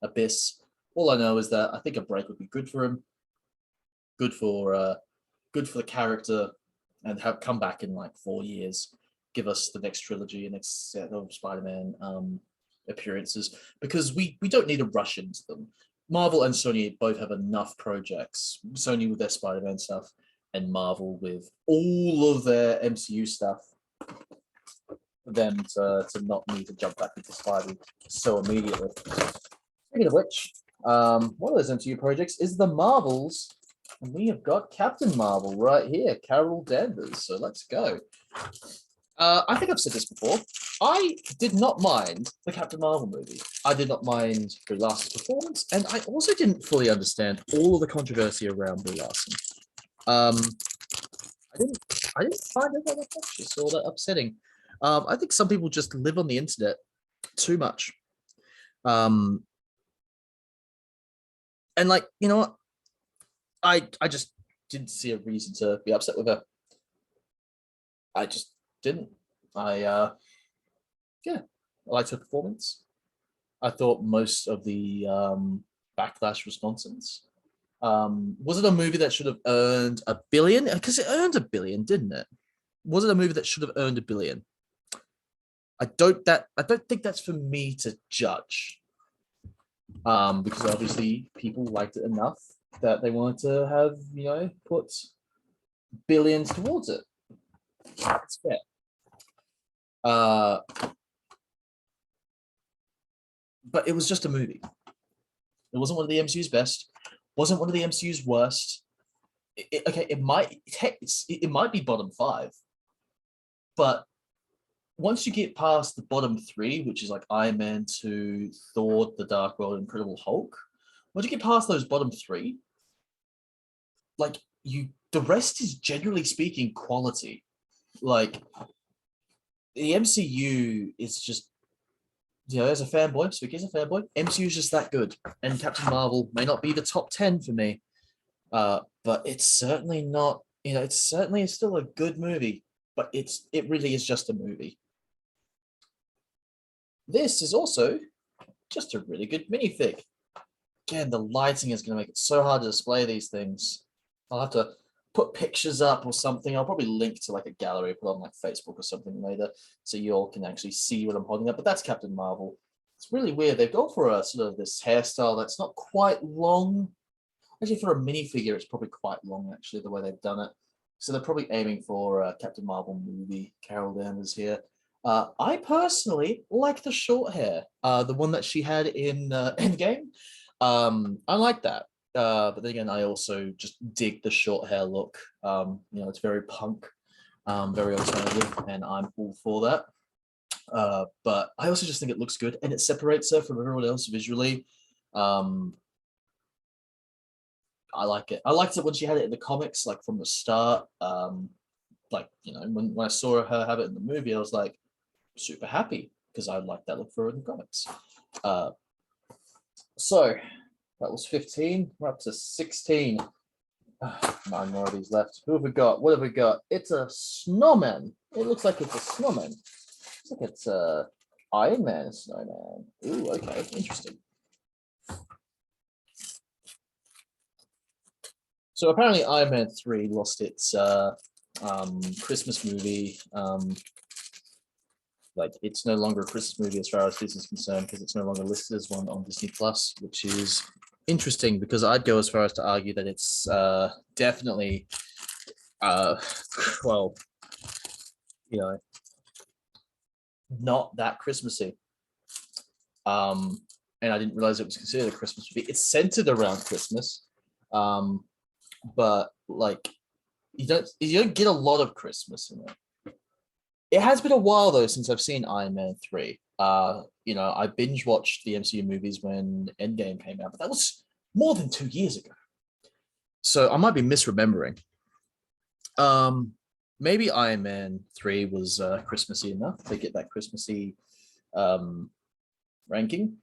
abyss. All I know is that I think a break would be good for him, good for the character, and have come back in like 4 years, give us the next trilogy and next set of Spider-Man appearances, because we don't need to rush into them. Marvel and Sony both have enough projects. Sony with their Spider-Man stuff, and Marvel with all of their MCU stuff, for them to not need to jump back into Spidey so immediately. Speaking of which, one of those MCU projects is the Marvels, and we have got Captain Marvel right here, Carol Danvers. So let's go. I think I've said this before. I did not mind the Captain Marvel movie. I did not mind Brie Larson's performance, and I also didn't fully understand all of the controversy around Brie Larson. I didn't find it that obnoxious or that upsetting. I think some people just live on the internet too much. And like, you know what? I just didn't see a reason to be upset with her. I just didn't. I liked her performance. I thought most of the backlash was nonsense. Was it a movie that should have earned $1 billion? Because it earned $1 billion, didn't it? Was it a movie that should have earned $1 billion? I don't think that's for me to judge. Because obviously people liked it enough that they wanted to have, put billions towards it. It's fair. but it was just a movie. It wasn't one of the MCU's best, wasn't one of the MCU's worst. Okay, it might be bottom 5, but once you get past the bottom 3, which is like Iron Man 2, Thor, The Dark World, Incredible Hulk, once you get past those bottom 3, like the rest is generally speaking quality. Like the MCU is just, as a fanboy, speaking as a fanboy, MCU is just that good. And Captain Marvel may not be the top 10 for me, but it's certainly not, it's certainly still a good movie, but it really is just a movie. This is also just a really good minifig. Again, the lighting is going to make it so hard to display these things. I'll have to put pictures up or something. I'll probably link to like a gallery, put on like Facebook or something later, so you all can actually see what I'm holding up. But that's Captain Marvel. It's really weird. They've gone for a sort of this hairstyle that's not quite long. Actually, for a minifigure, it's probably quite long, actually, the way they've done it. So they're probably aiming for Captain Marvel movie. Carol Danvers here. I personally like the short hair, the one that she had in Endgame. I like that. But then again, I also just dig the short hair look. It's very punk, very alternative, and I'm all for that. But I also just think it looks good, and it separates her from everyone else visually. I like it. I liked it when she had it in the comics, like from the start. When I saw her have it in the movie, I was like super happy because I like that look for her in the comics. So that was 15. We're up to 16. 9 more of these left. Who have we got? What have we got? It's a snowman. It looks like it's a snowman. Looks like it's a Iron Man snowman. Ooh, okay, interesting. So apparently Iron Man 3 lost its Christmas movie. It's no longer a Christmas movie as far as this is concerned because it's no longer listed as one on Disney Plus, which is interesting because I'd go as far as to argue that it's definitely, not that Christmassy. And I didn't realize it was considered a Christmas movie. It's centered around Christmas, but you don't get a lot of Christmas in it. It has been a while though since I've seen Iron Man 3. I binge watched the MCU movies when Endgame came out, but that was more than 2 years ago. So I might be misremembering. Maybe Iron Man 3 was Christmassy enough to get that Christmassy ranking.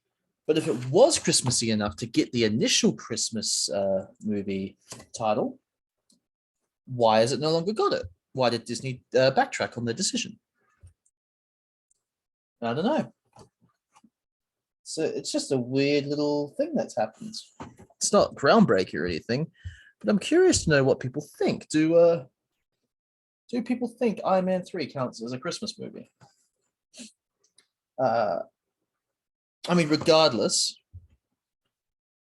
But if it was Christmassy enough to get the initial Christmas movie title, why has it no longer got it? Why did Disney backtrack on their decision? I don't know. So it's just a weird little thing that's happened. It's not groundbreaking or anything, but I'm curious to know what people think. Do people think Iron Man 3 counts as a Christmas movie? Regardless,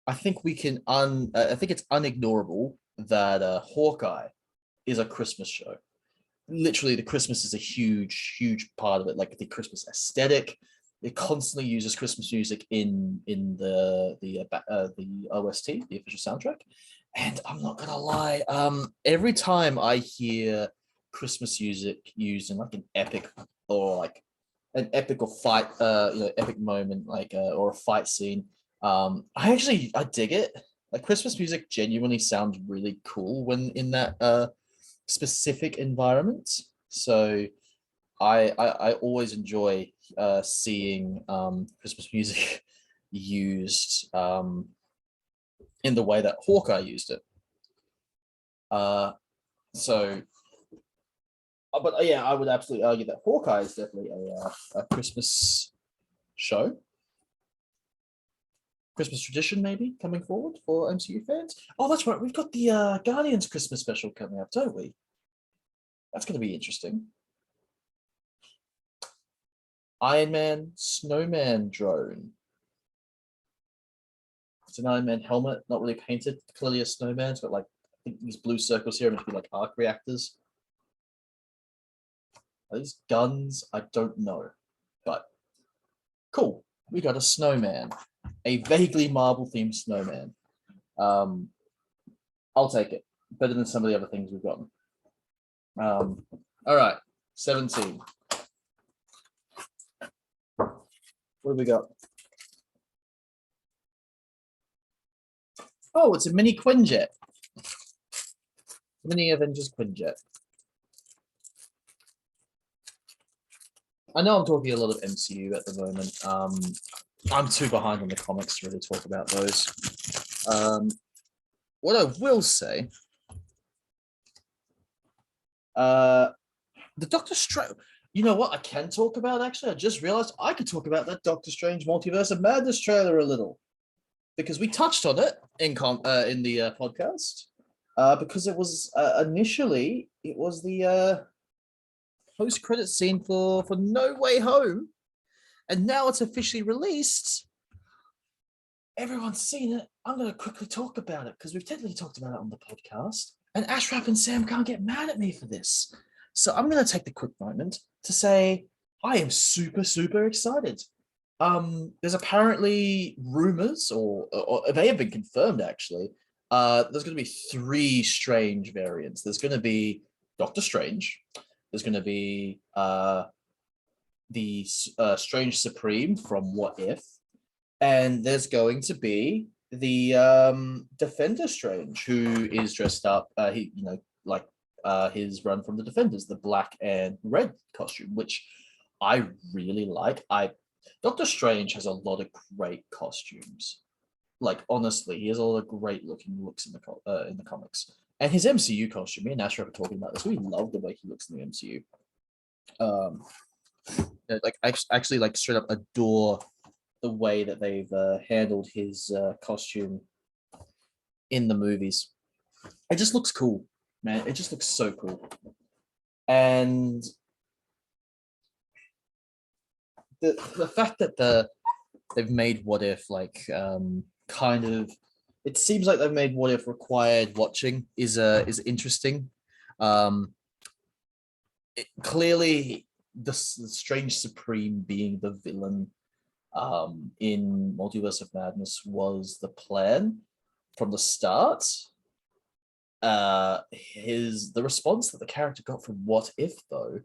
I think I think it's unignorable that Hawkeye is a Christmas show. Literally, the Christmas is a huge, huge part of it. Like the Christmas aesthetic, it constantly uses Christmas music in the OST, the official soundtrack. And I'm not gonna lie, every time I hear Christmas music used in like an epic or fight, epic moment, or a fight scene, I dig it. Like Christmas music genuinely sounds really cool when in that specific environment. So I always enjoy seeing Christmas music used in the way that Hawkeye used it. But yeah, I would absolutely argue that Hawkeye is definitely a Christmas show. Christmas tradition, maybe, coming forward for MCU fans. Oh, that's right. We've got the Guardians Christmas special coming up, don't we? That's going to be interesting. Iron Man snowman drone. It's an Iron Man helmet, not really painted. Clearly a snowman. It's got I think these blue circles here, and it could be like arc reactors. Are these guns? I don't know, but cool. we got a snowman, a vaguely Marvel themed snowman. I'll take it. Better than some of the other things we've gotten. All right, 17. What have we got? Oh, it's a mini Quinjet. Mini Avengers Quinjet. I know I'm talking a lot of MCU at the moment. I'm too behind on the comics to really talk about those. What I will say, the Doctor Strange. You know what I can talk about, actually? I just realized I could talk about that Doctor Strange Multiverse of Madness trailer a little. Because we touched on it in the podcast. Because it was initially, it was the post-credit scene for No Way Home. And now it's officially released. Everyone's seen it. I'm going to quickly talk about it because we've technically talked about it on the podcast. And Ashraf and Sam can't get mad at me for this. So I'm going to take the quick moment to say I am super, super excited. There's apparently rumors, or they have been confirmed actually. There's going to be 3 Strange variants. There's going to be Doctor Strange. There's going to be the Strange Supreme from What If, and there's going to be the Defender Strange, who is dressed up. His run from the Defenders, the black and red costume, which I really like. Doctor Strange has a lot of great costumes. Like, honestly, he has a lot of great looking looks in the comics. And his MCU costume, me and Ashraf were talking about this. We love the way he looks in the MCU. Actually, like straight up adore the way that they've handled his costume in the movies. It just looks cool, man. It just looks so cool. And the fact that they've made What If like kind of, it seems like they've made What If required watching is interesting. Clearly the Strange Supreme being the villain in Multiverse of Madness was the plan from the start. The response that the character got from What If, though,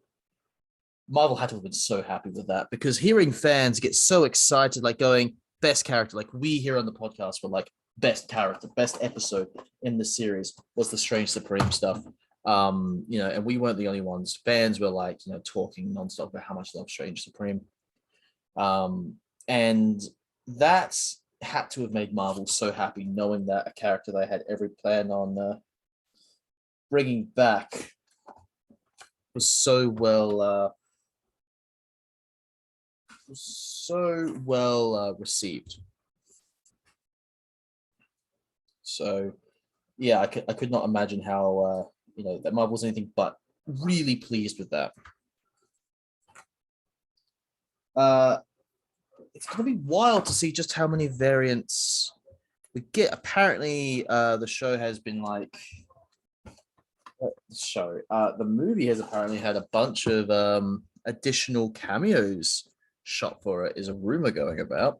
Marvel had to have been so happy with that, because hearing fans get so excited, like going best character, like we here on the podcast were like best character, best episode in the series was the Strange Supreme stuff. And we weren't the only ones. Fans were like, talking nonstop about how much they love Strange Supreme. And that had to have made Marvel so happy, knowing that a character they had every plan on bringing back was so well received. So yeah, I could not imagine how that Marvel was anything but really pleased with that. It's going to be wild to see just how many variants we get. Apparently, the show has been like the movie has apparently had a bunch of additional cameos shot for it, is a rumor going about,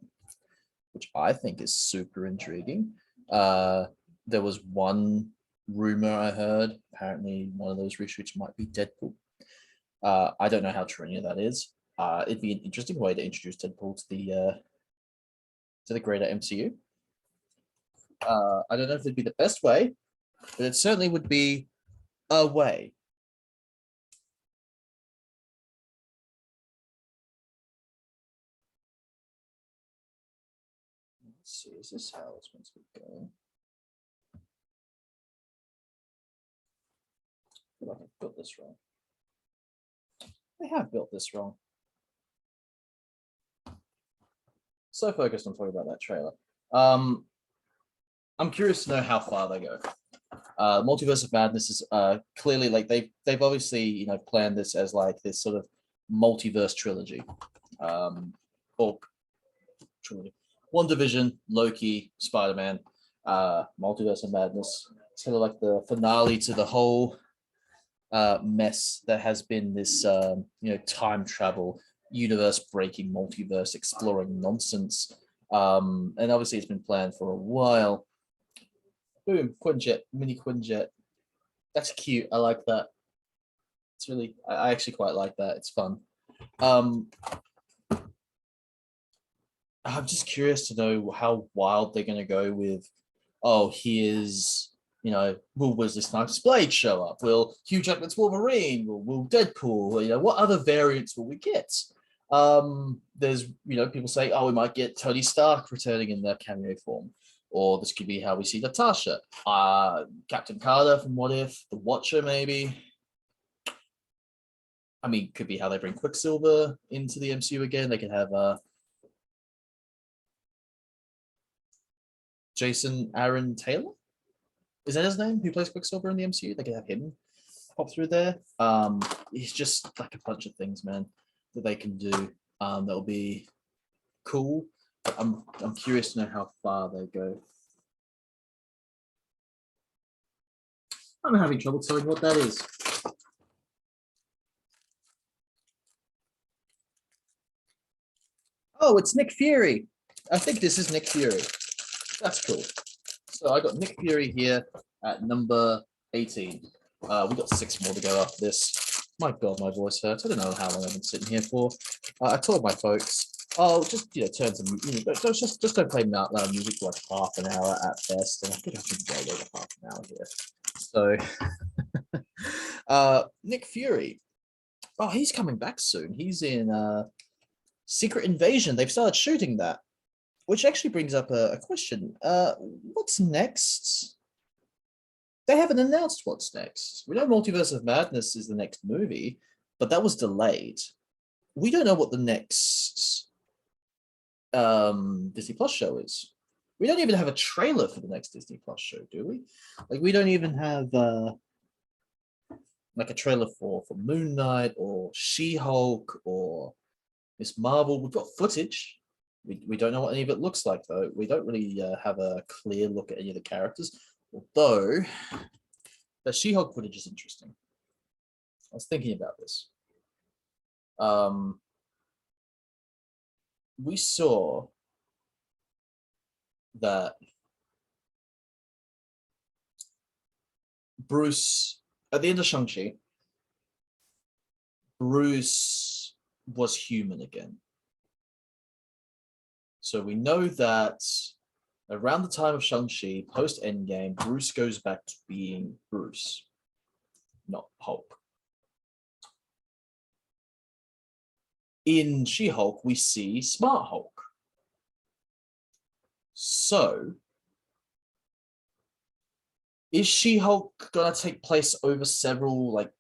which I think is super intriguing. There was one rumor I heard, apparently one of those reshoots might be Deadpool. I don't know how true any of that is. It'd be an interesting way to introduce Deadpool to the greater MCU. I don't know if it'd be the best way, but it certainly would be a way. Let's see, is this how it's meant to be going? I feel like I've built this wrong. I have built this wrong. So focused on talking about that trailer. I'm curious to know how far they go. Multiverse of Madness is clearly like they've obviously planned this as like this sort of multiverse trilogy, or trilogy. WandaVision, Loki, Spider-Man, Multiverse of Madness. It's kind of like the finale to the whole mess that has been this time travel universe breaking, multiverse exploring nonsense. And obviously it's been planned for a while. Boom, Quinjet, mini Quinjet. That's cute. I like that. It's really, I actually quite like that. It's fun. I'm just curious to know how wild they're going to go with, oh, here's, will Wesley Snipes' Blade show up? Will Hugh Jackman's Wolverine? Will Deadpool? What other variants will we get? There's, people say, oh, we might get Tony Stark returning in their cameo form. Or this could be how we see Natasha. Captain Carter from What If? The Watcher, maybe. I mean, could be how they bring Quicksilver into the MCU again. They could have Jason Aaron Taylor. Is that his name? Who plays Quicksilver in the MCU? They could have him pop through there. It's just like a bunch of things, man, that they can do. That'll be cool. I'm curious to know how far they go. I'm having trouble telling what that is. Oh, it's Nick Fury. I think this is Nick Fury. That's cool. So I got Nick Fury here at number 18. We got 6 more to go after this. My God, my voice hurts. I don't know how long I've been sitting here for. I told my folks, oh, just turn some, just don't play loud music for like half an hour at best. And I think I should go over half an hour here. So, Nick Fury. Oh, he's coming back soon. He's in Secret Invasion. They've started shooting that. Which actually brings up a question. What's next? They haven't announced what's next. We know Multiverse of Madness is the next movie, but that was delayed. We don't know what the next Disney Plus show is. We don't even have a trailer for the next Disney Plus show, do we? Like, we don't even have like a trailer for Moon Knight or She-Hulk or Miss Marvel. We've got footage. We don't know what any of it looks like, though. We don't really have a clear look at any of the characters, although the She-Hulk footage is interesting. I was thinking about this. We saw that Bruce, at the end of Shang-Chi, Bruce was human again. So we know that around the time of Shang-Chi, post-Endgame, Bruce goes back to being Bruce, not Hulk. In She-Hulk, we see Smart Hulk. So, is She-Hulk gonna take place over several, like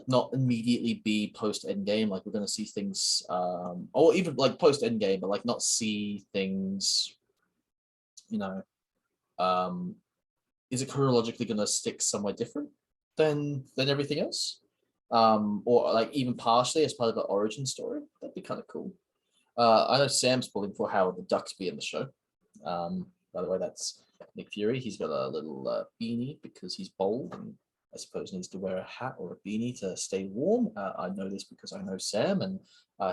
not immediately be post-Endgame? Like, we're gonna see things, or even like post-Endgame, but like not see things, is it chronologically gonna stick somewhere different than everything else? Or like even partially as part of the origin story? That'd be kind of cool. I know Sam's pulling for Howard the Duck to be in the show. By the way, that's Nick Fury. He's got a little beanie because he's bold and I suppose needs to wear a hat or a beanie to stay warm. I know this because I know Sam and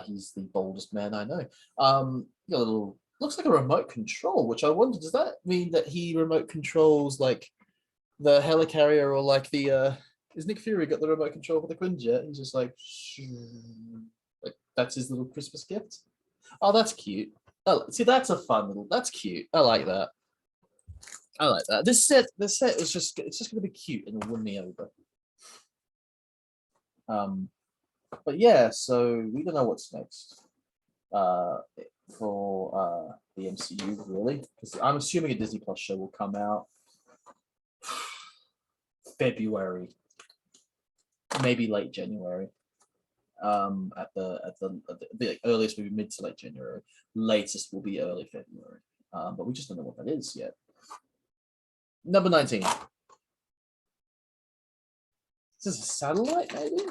he's the boldest man I know. Got a little, looks like a remote control, which I wonder, does that mean that he remote controls like the helicarrier or like the, is Nick Fury got the remote control for the Quinjet? He's just like that's his little Christmas gift. Oh, that's cute. Oh, see, that's a fun little, that's cute. I like that. I like that. This set is just, it's just gonna be cute and it'll win me over. But yeah, so we don't know what's next for the MCU really, because I'm assuming a Disney Plus show will come out February, maybe late January. At the earliest will be mid to late January. Latest will be early February. But we just don't know what that is yet. Number 19. Is this a satellite, maybe?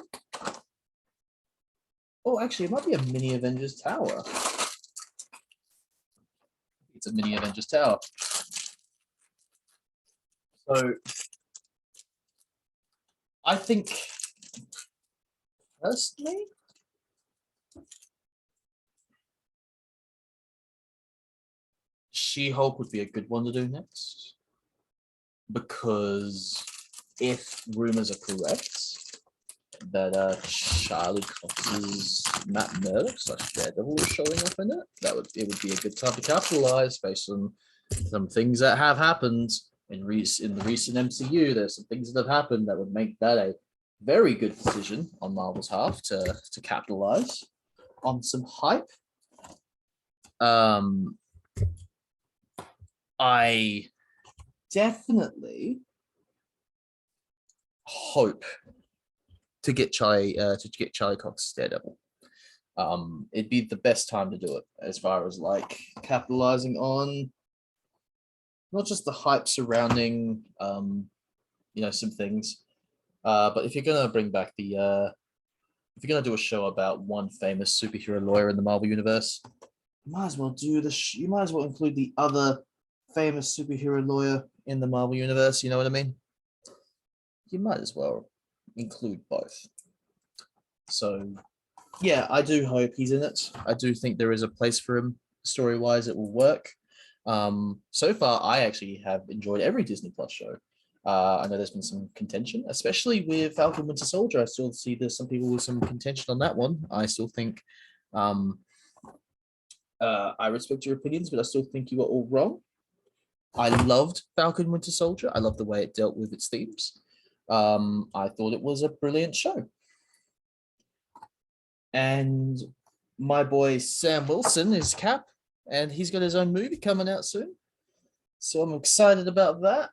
Oh, actually, it might be a mini Avengers tower. It's a mini Avengers tower. So, I think, personally, She-Hulk would be a good one to do next, because if rumors are correct that Charlie Cox's Matt Murdock / Daredevil is showing up in it, it would be a good time to capitalize based on some things that have happened in the recent MCU. There's some things that have happened that would make that a very good decision on Marvel's half to capitalize on some hype. I definitely hope to get Charlie Cox's Daredevil. It'd be the best time to do it, as far as like capitalizing on not just the hype surrounding some things, but if you're gonna bring back if you're gonna do a show about one famous superhero lawyer in the Marvel universe, you might as well you might as well include the other famous superhero lawyer in the Marvel universe. You know what I mean? You might as well include both. So yeah, I do hope he's in it. I do think there is a place for him. Story-wise, it will work. So far, I actually have enjoyed every Disney Plus show. I know there's been some contention, especially with Falcon Winter Soldier. I still see there's some people with some contention on that one. I still think I respect your opinions, but I still think you are all wrong. I loved Falcon Winter Soldier. I love the way it dealt with its themes. I thought it was a brilliant show. And my boy Sam Wilson is Cap, and he's got his own movie coming out soon. So I'm excited about that.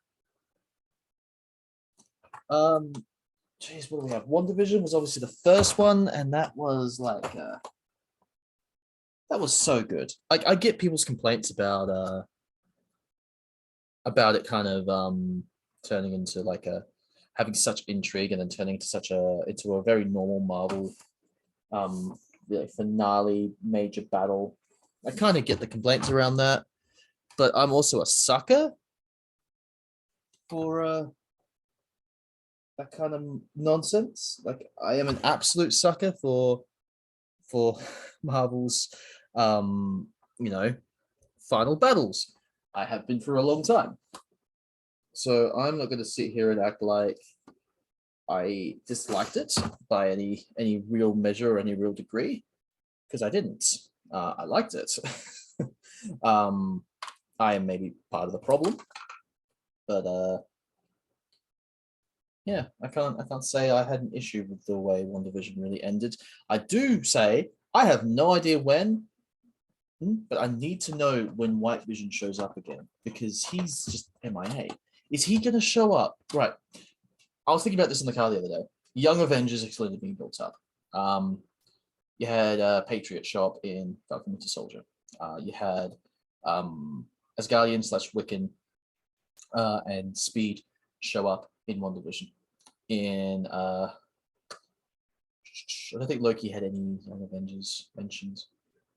Geez, what do we have? WandaVision was obviously the first one, and that was like that was so good. I get people's complaints about it kind of turning into like having such intrigue and then turning into a very normal Marvel finale major battle. I kind of get the complaints around that, but I'm also a sucker for that kind of nonsense. Like, I am an absolute sucker for Marvel's final battles. I have been for a long time. So I'm not going to sit here and act like I disliked it by any real measure or any real degree, because I didn't. I liked it. I am maybe part of the problem, but yeah, I can't say I had an issue with the way WandaVision really ended. I do say I have no idea when, but I need to know when White Vision shows up again, because he's just MIA. Is he going to show up? Right. I was thinking about this in the car the other day. Young Avengers are slowly being built up. You had Patriot show up in Falcon Winter Soldier. You had Asgardian / Wiccan and Speed show up in WandaVision. I don't think Loki had any Young Avengers mentions.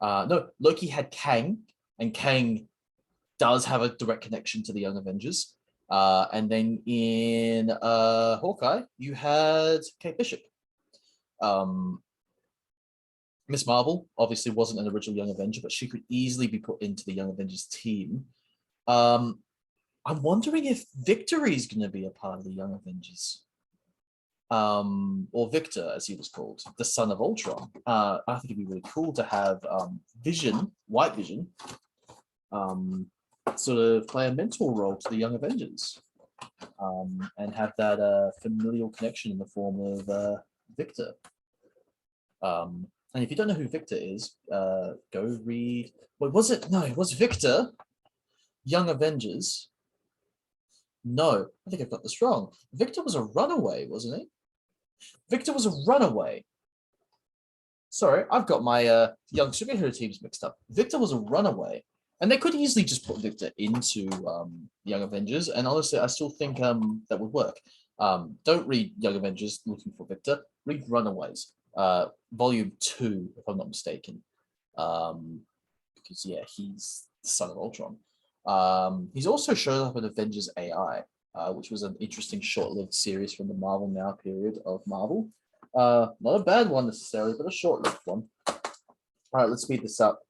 No, Loki had Kang, and Kang does have a direct connection to the Young Avengers. And then in Hawkeye, you had Kate Bishop. Miss Marvel obviously wasn't an original Young Avenger, but she could easily be put into the Young Avengers team. I'm wondering if Victory is going to be a part of the Young Avengers. Or Victor, as he was called, the son of Ultron. I think it'd be really cool to have Vision, White Vision, sort of play a mentor role to the Young Avengers, and have that familial connection in the form of Victor. And if you don't know who Victor is, go read. Wait, was it? No, it was Victor. Young Avengers. No, I think I've got this wrong. Victor was a runaway, wasn't he? Victor was a runaway. Sorry, I've got my young superhero teams mixed up. Victor was a runaway. And they could easily just put Victor into Young Avengers. And honestly, I still think that would work. Don't read Young Avengers looking for Victor. Read Runaways, Volume 2, if I'm not mistaken. Because, yeah, he's the son of Ultron. He's also shown up in Avengers AI, which was an interesting short-lived series from the Marvel Now period of Marvel. Not a bad one necessarily, but a short-lived one. All right, let's speed this up.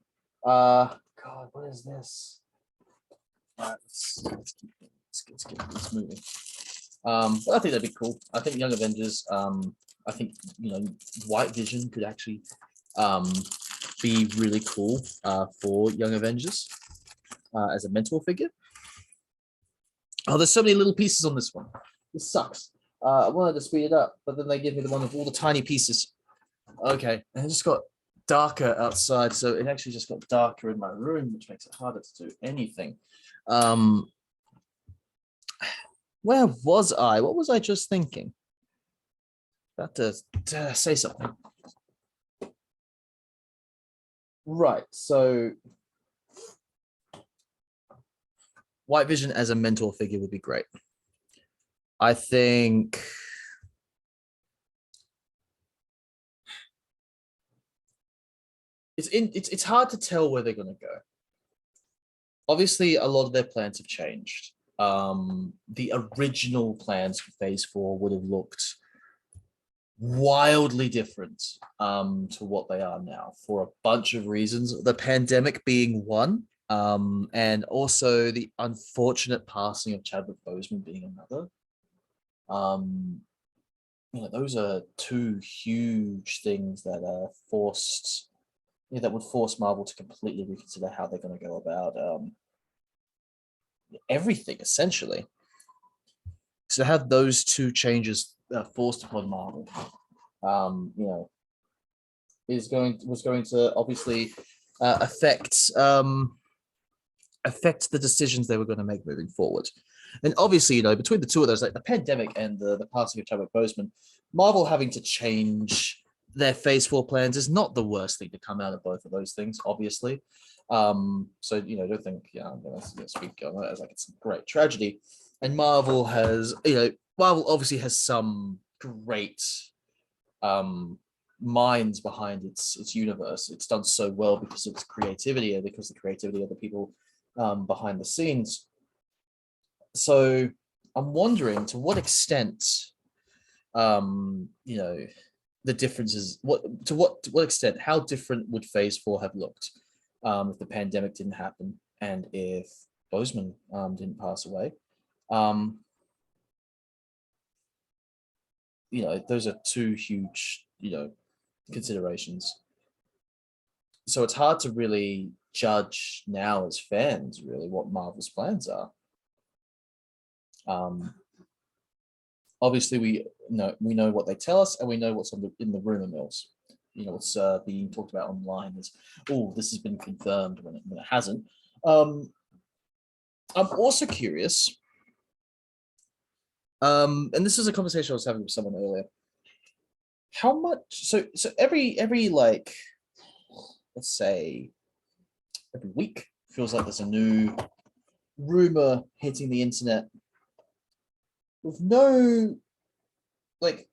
God, what is this? Let's moving. But I think that'd be cool. I think Young Avengers. I think White Vision could actually be really cool for Young Avengers as a mentor figure. Oh, there's so many little pieces on this one. This sucks. I wanted to speed it up, but then they give me the one with all the tiny pieces. Okay, and it just got darker outside, so it actually just got darker in my room, which makes it harder to do anything. Where was I? What was I just thinking? About to say something. Right, so White Vision as a mentor figure would be great. I think it's hard to tell where they're going to go. Obviously, a lot of their plans have changed. The original plans for Phase 4 would have looked wildly different to what they are now for a bunch of reasons. The pandemic being one, and also the unfortunate passing of Chadwick Boseman being another. Those are two huge things that are forced. That would force Marvel to completely reconsider how they're going to go about everything, essentially. So to have those two changes forced upon Marvel, was going to obviously affect the decisions they were going to make moving forward. And obviously, between the two of those, like the pandemic and the passing of Chadwick Boseman, Marvel having to change their Phase 4 plans is not the worst thing to come out of both of those things, obviously. So don't think I'm going to speak on that as like it's a great tragedy. And Marvel obviously has some great minds behind its universe. It's done so well because of its creativity and because of the creativity of the people behind the scenes. So I'm wondering to what extent, the differences. To what extent? How different would Phase 4 have looked if the pandemic didn't happen and if Boseman didn't pass away? Those are two huge, considerations. So it's hard to really judge now as fans, really, what Marvel's plans are. Obviously, we know what they tell us, and we know what's in the rumor mills. What's being talked about online is, oh, this has been confirmed when it hasn't. I'm also curious, and this is a conversation I was having with someone earlier. How much? So every like, let's say, every week feels like there's a new rumor hitting the internet with no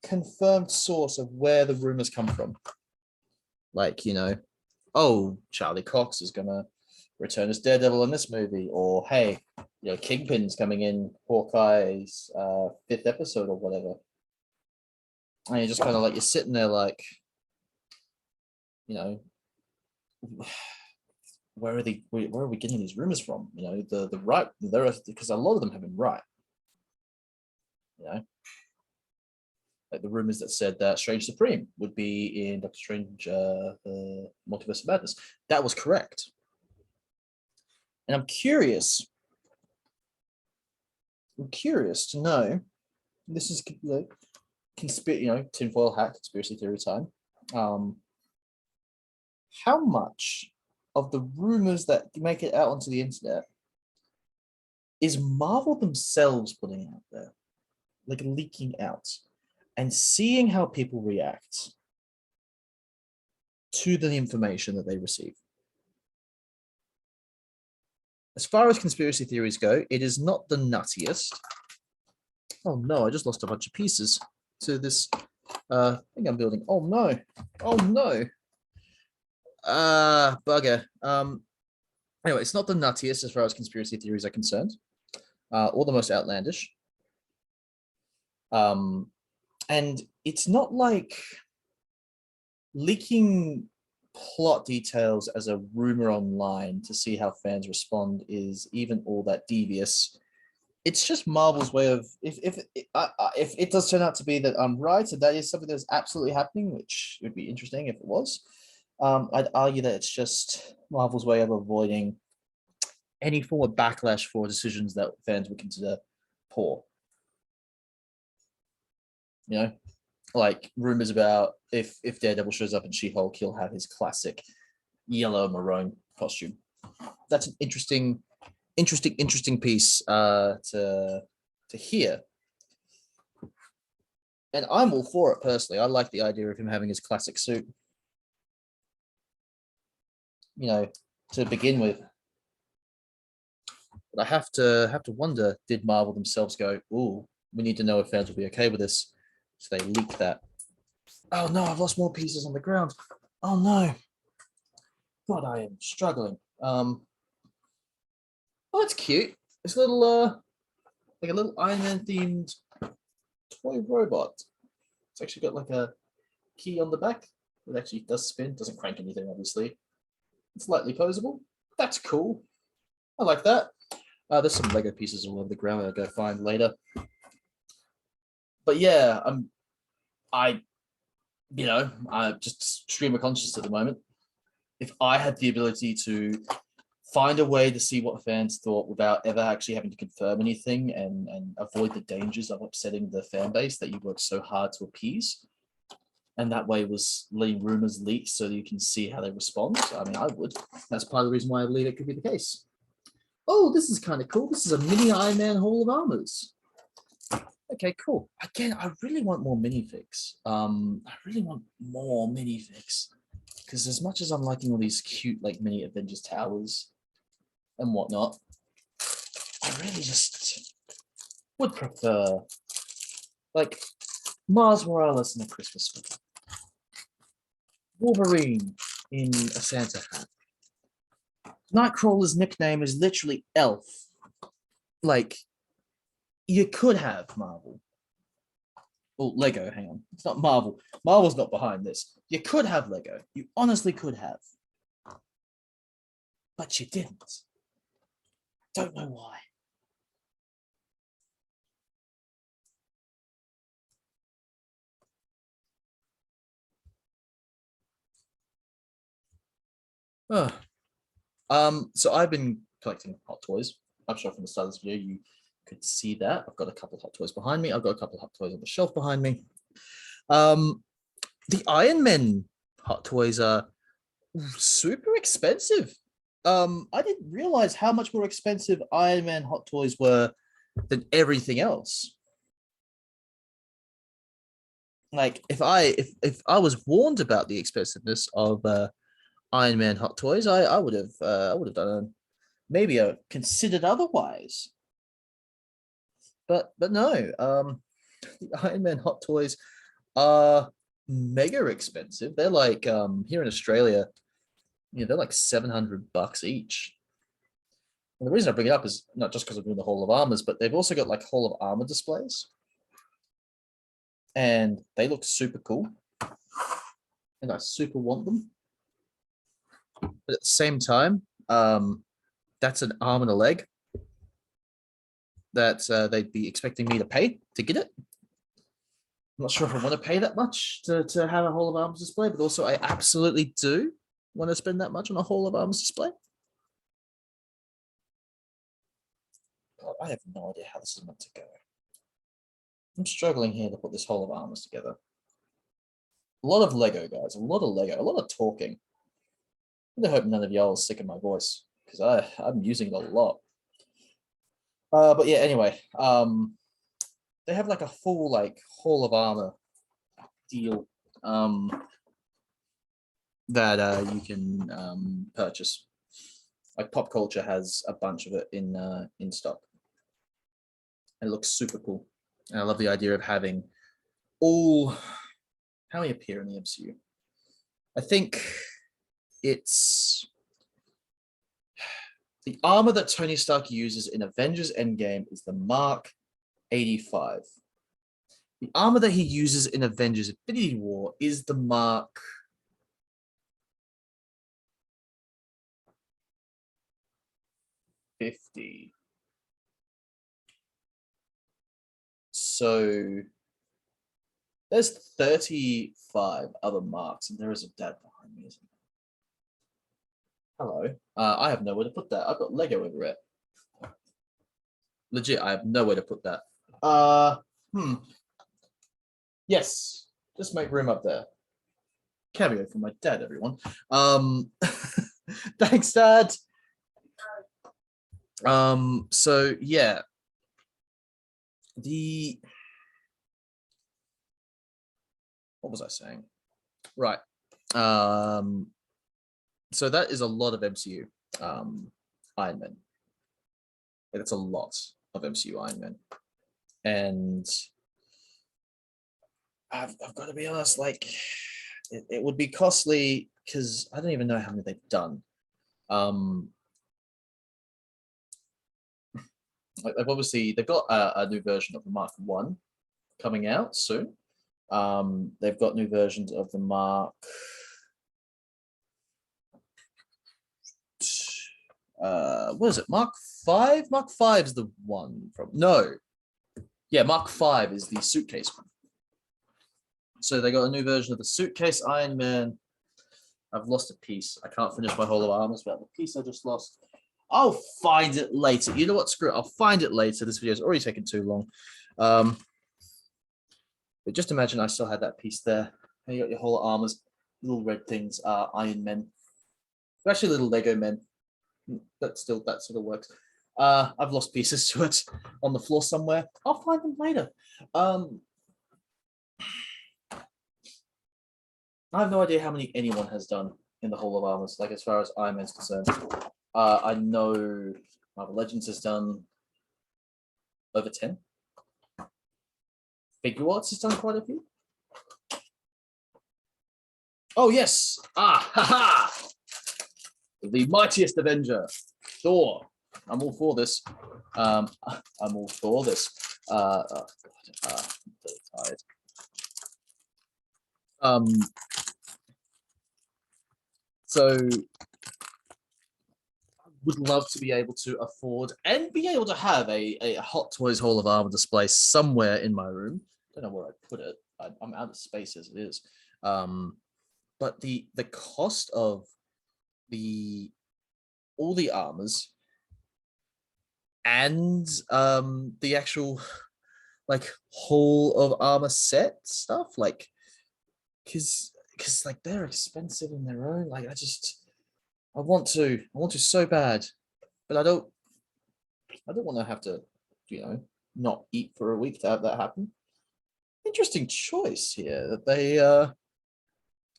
confirmed source of where the rumors come from. Like, oh, Charlie Cox is gonna return as Daredevil in this movie, or hey, Kingpin's coming in Hawkeye's 5th episode or whatever. And you're just kind of like, you're sitting there like, where are we getting these rumors from? The right, there are, because a lot of them have been right. Like the rumors that said that Strange Supreme would be in Doctor Strange Multiverse of Madness. That was correct. And I'm curious to know, this is tinfoil hat conspiracy theory time. How much of the rumors that make it out onto the internet is Marvel themselves putting out there, like leaking out, and seeing how people react to the information that they receive? As far as conspiracy theories go, it is not the nuttiest. Oh no, I just lost a bunch of pieces to this thing I'm building. Oh no. Oh no. Bugger. Anyway, it's not the nuttiest as far as conspiracy theories are concerned, or the most outlandish. And it's not like leaking plot details as a rumor online to see how fans respond is even all that devious. It's just Marvel's way of if it does turn out to be that I'm right and that is something that's absolutely happening, which would be interesting if it was. I'd argue that it's just Marvel's way of avoiding any form of backlash for decisions that fans would consider poor. You know, like rumors about if Daredevil shows up in She-Hulk, he'll have his classic yellow maroon costume. That's an interesting piece to hear. And I'm all for it personally. I like the idea of him having his classic suit. You know, to begin with. But I have to wonder, did Marvel themselves go, ooh, we need to know if fans will be okay with this. So they leak that. Oh no, I've lost more pieces on the ground. Oh no. God, I am struggling. Oh, that's cute. It's a little like a little Iron Man themed toy robot. It's actually got like a key on the back. It actually does spin, doesn't crank anything, obviously. It's lightly posable. That's cool. I like that. There's some Lego pieces all over the ground I'll go find later. But yeah, I'm just stream of conscious at the moment. If I had the ability to find a way to see what fans thought without ever actually having to confirm anything and avoid the dangers of upsetting the fan base that you worked so hard to appease, and that way was letting rumors leak so that you can see how they respond, I mean, I would. That's part of the reason why I believe it could be the case. Oh, this is kind of cool. This is a mini Iron Man Hall of Armors. Okay, cool. Again, I really want more minifigs. I really want more minifigs. Because as much as I'm liking all these cute, like, mini Avengers towers and whatnot, I really just would prefer, like, Mars Morales in a Christmas sweater. Wolverine in a Santa hat. Nightcrawler's nickname is literally Elf. Like, you could have Marvel. Oh, Lego, hang on. It's not Marvel. Marvel's not behind this. You could have Lego. You honestly could have. But you didn't. Don't know why. So I've been collecting Hot Toys. I'm sure from the start of this video you could see that. I've got a couple of Hot Toys behind me. I've got a couple of Hot Toys on the shelf behind me. The Iron Man Hot Toys are super expensive. I didn't realize how much more expensive Iron Man Hot Toys were than everything else. Like if I was warned about the expensiveness of Iron Man Hot Toys, I would have done maybe considered otherwise. But no, the Iron Man Hot Toys are mega expensive. They're like here in Australia, they're like $700 each. And the reason I bring it up is not just because I'm doing the Hall of Armors, but they've also got like Hall of Armor displays, and they look super cool, and I super want them. But at the same time, that's an arm and a leg that they'd be expecting me to pay to get it. I'm not sure if I want to pay that much to have a Hall of Arms display, but also I absolutely do want to spend that much on a Hall of Arms display. God, I have no idea how this is meant to go. I'm struggling here to put this Hall of Armors together. A lot of Lego, guys. A lot of Lego. A lot of talking. I hope none of y'all are sick of my voice, because I'm using it a lot. But yeah, anyway, they have like a full like Hall of Armor deal that you can purchase. Like Pop Culture has a bunch of it in stock. It looks super cool, and I love the idea of having all how many appear in the MCU. I think it's the armor that Tony Stark uses in Avengers Endgame is the Mark 85. The armor that he uses in Avengers Infinity War is the Mark 50. So there's 35 other marks, and there is a dad behind me, isn't there? Hello. I have nowhere to put that. I've got Lego over it. Legit, I have nowhere to put that. Yes, just make room up there. Cameo from my dad, everyone. Thanks, Dad. So yeah. What was I saying? Right. So that is a lot of MCU Iron Man. It's a lot of MCU Iron Man. And I've got to be honest, like it would be costly because I don't even know how many they've done. Like obviously they've got a new version of the Mark 1 coming out soon. They've got new versions of the Mark. What is it? Mark 5? Mark 5 is the one from Mark 5 is the suitcase one. So they got a new version of the suitcase Iron Man. I've lost a piece. I can't finish my Hall of Armors, but the piece I just lost. I'll find it later. You know what? Screw it. I'll find it later. This video's already taken too long. But just imagine I still had that piece there. And you got your Hall of Armors. Little red things are Iron Men. They're actually little Lego men. But still, that sort of works. I've lost pieces to it on the floor somewhere. I'll find them later. I have no idea how many anyone has done in the Hall of Armors, like as far as Iron Man's concerned. I know Marvel Legends has done over 10. Figure Arts has done quite a few. Oh, yes. Haha. The mightiest Avenger, Thor. I'm all for this. I'm all for this. Oh God. I'm really tired. So I would love to be able to afford and be able to have a Hot Toys Hall of Armor display somewhere in my room. Don't know where I'd put it. I'm out of space as it is. But the cost of all the armors and the actual like Hall of Armor set stuff, like because like they're expensive in their own. Like I want to so bad, but I don't want to have to, not eat for a week to have that happen. Interesting choice here that they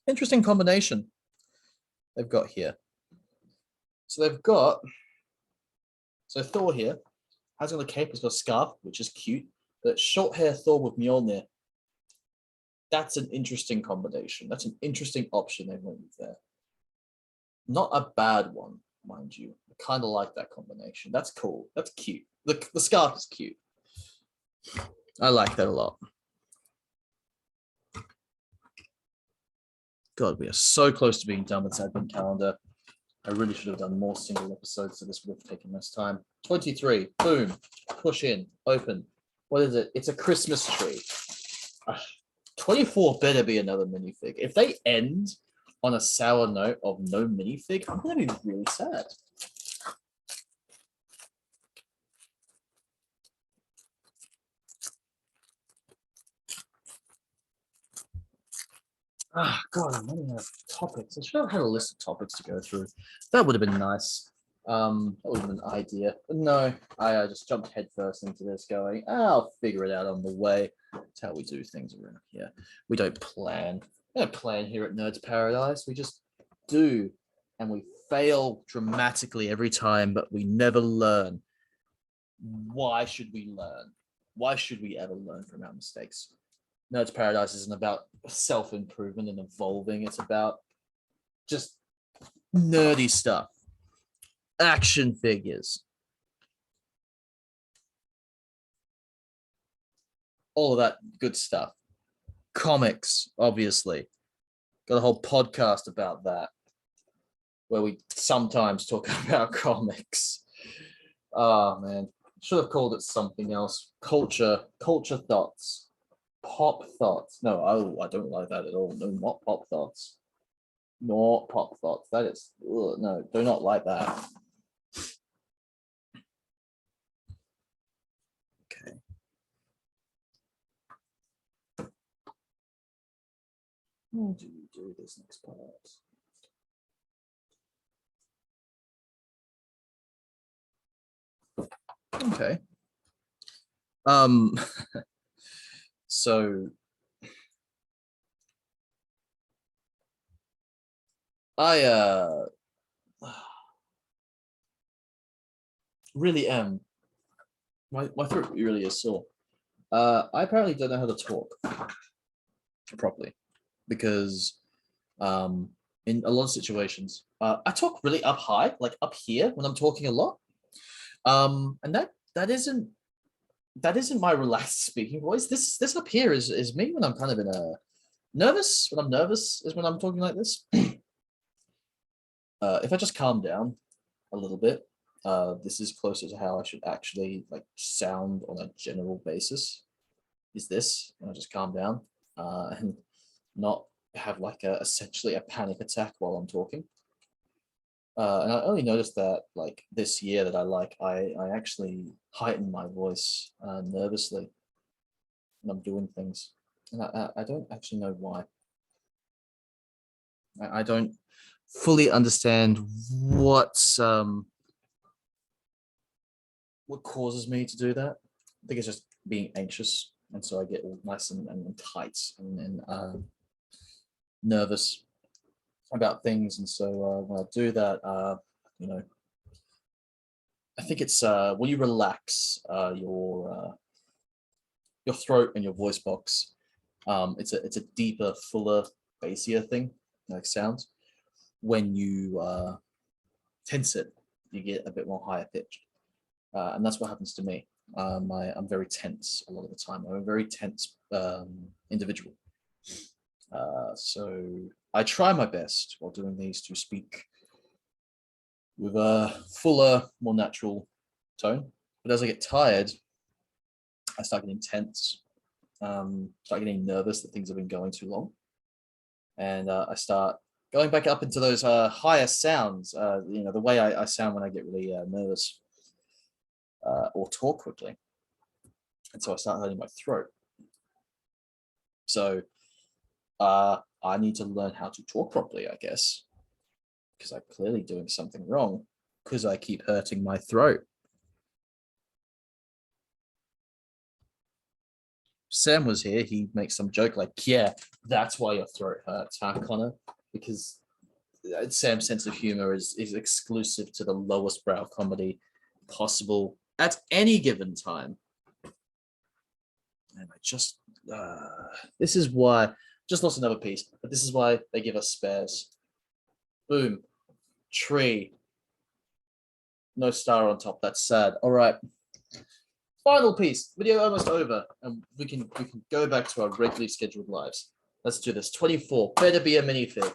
interesting combination they've got here. So Thor here has on the cape, he's got a scarf, which is cute, but short hair Thor with Mjolnir. That's an interesting combination. That's an interesting option they went with there. Not a bad one, mind you. I kind of like that combination. That's cool. That's cute. The scarf is cute. I like that a lot. God, we are so close to being done with this advent calendar. I really should have done more single episodes, so this would have taken less time. 23, boom, push in, open. What is it? It's a Christmas tree. 24 better be another minifig. If they end on a sour note of no minifig, I'm going to be really sad. God, I'm running out of topics. I should have had a list of topics to go through. That would have been nice. That would have been an idea. But no, I just jumped headfirst into this going, I'll figure it out on the way. That's how we do things around here. We don't plan. We don't plan here at Nerds Paradise. We just do. And we fail dramatically every time, but we never learn. Why should we learn? Why should we ever learn from our mistakes? Nerds Paradise isn't about self-improvement and evolving. It's about just nerdy stuff. Action figures. All of that good stuff. Comics, obviously. Got a whole podcast about that, where we sometimes talk about comics. Ah, man. Should have called it something else. Culture thoughts. Pop thoughts. No, I don't like that at all. No, not pop thoughts. Not pop thoughts. That is, ugh, no, do not like that. Okay. How do you do this next part? Okay. So I really am. My throat really is sore. I apparently don't know how to talk properly because in a lot of situations, I talk really up high, like up here when I'm talking a lot. And that isn't my relaxed speaking voice. This up here is me when I'm kind of in a nervous. When I'm nervous is when I'm talking like this. If I just calm down a little bit, this is closer to how I should actually like sound on a general basis. Is this? And I just calm down and not have like essentially a panic attack while I'm talking. And I only noticed that like this year that I actually heighten my voice nervously when I'm doing things, and I don't actually know why. I don't fully understand what causes me to do that. I think it's just being anxious, and so I get all nice and tight and nervous about things, and so when I do that, you know, I think it's when you relax your throat and your voice box. It's a deeper, fuller, bassier thing, like sounds. When you tense it, you get a bit more higher pitched, and that's what happens to me. I'm very tense a lot of the time. I'm a very tense individual. So I try my best while doing these to speak with a fuller, more natural tone. But as I get tired, I start getting tense, start getting nervous that things have been going too long. And I start going back up into those higher sounds, the way I sound when I get really nervous or talk quickly. And so I start hurting my throat. So I need to learn how to talk properly, I guess, because I'm clearly doing something wrong because I keep hurting my throat. Sam was here, he makes some joke like, yeah, that's why your throat hurts, huh, Connor? Because Sam's sense of humor is exclusive to the lowest brow comedy possible at any given time. And I just, this is why, just lost another piece, but this is why they give us spares. Boom, tree, no star on top, that's sad. All right. Final piece, video almost over, and we can go back to our regularly scheduled lives. Let's do this. 24, better be a minifig.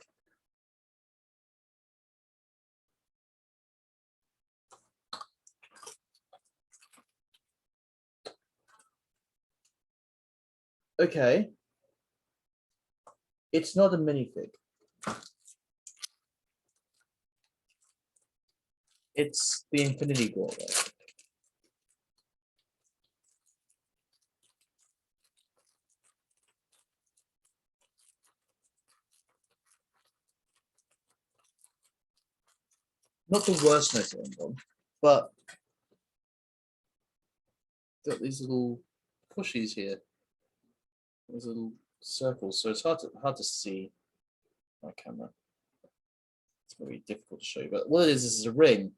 Okay. It's not a minifig. It's the Infinity Gauntlet. Not the worst note to end on, but got these little pushies here. These little circles, so it's hard to see my camera. It's going to be difficult to show you, but what it is a ring.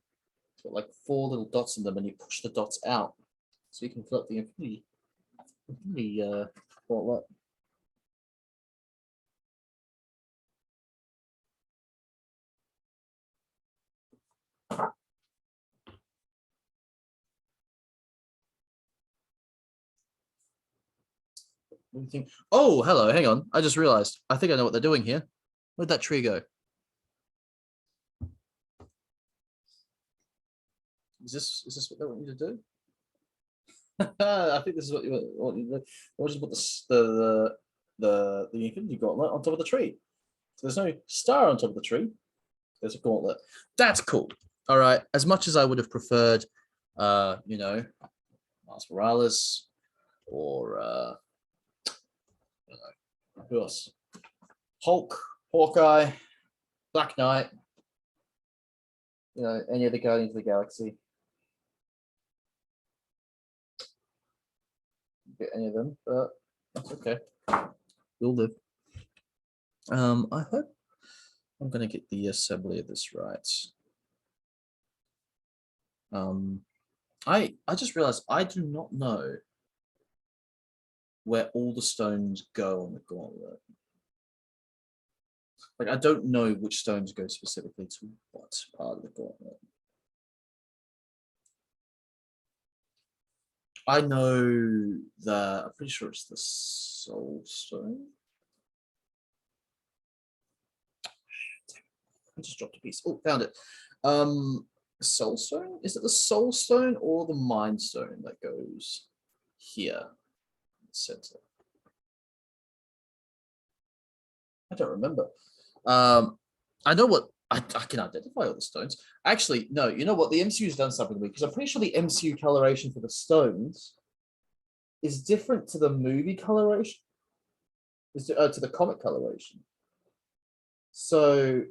It's got like 4 little dots in them, and you push the dots out, so you can fill up the infinity gauntlet. What do you think? Oh, hello, hang on. I just realized. I think I know what they're doing here. Where'd that tree go? Is this what they want you to do? I think this is what you want you to do. Or just put the Infinity Gauntlet on top of the tree. So there's no star on top of the tree. There's a gauntlet. That's cool. All right. As much as I would have preferred, you know, Miles Morales or who else? Hulk, Hawkeye, Black Knight, you know, any of the Guardians of the Galaxy. Get any of them, but that's okay. We'll live. I hope I'm gonna get the assembly of this right. I just realized I do not know where all the stones go on the gauntlet. Like, I don't know which stones go specifically to what part of the gauntlet. I know that, I'm pretty sure it's the soul stone. I just dropped a piece. Oh, found it. Soul stone? Is it the soul stone or the mind stone that goes here? Center. I don't remember. I know what I can identify all the stones. Actually, no, you know what? The MCU's done something to me because I'm pretty sure the MCU coloration for the stones is different to the movie coloration, to the comic coloration. So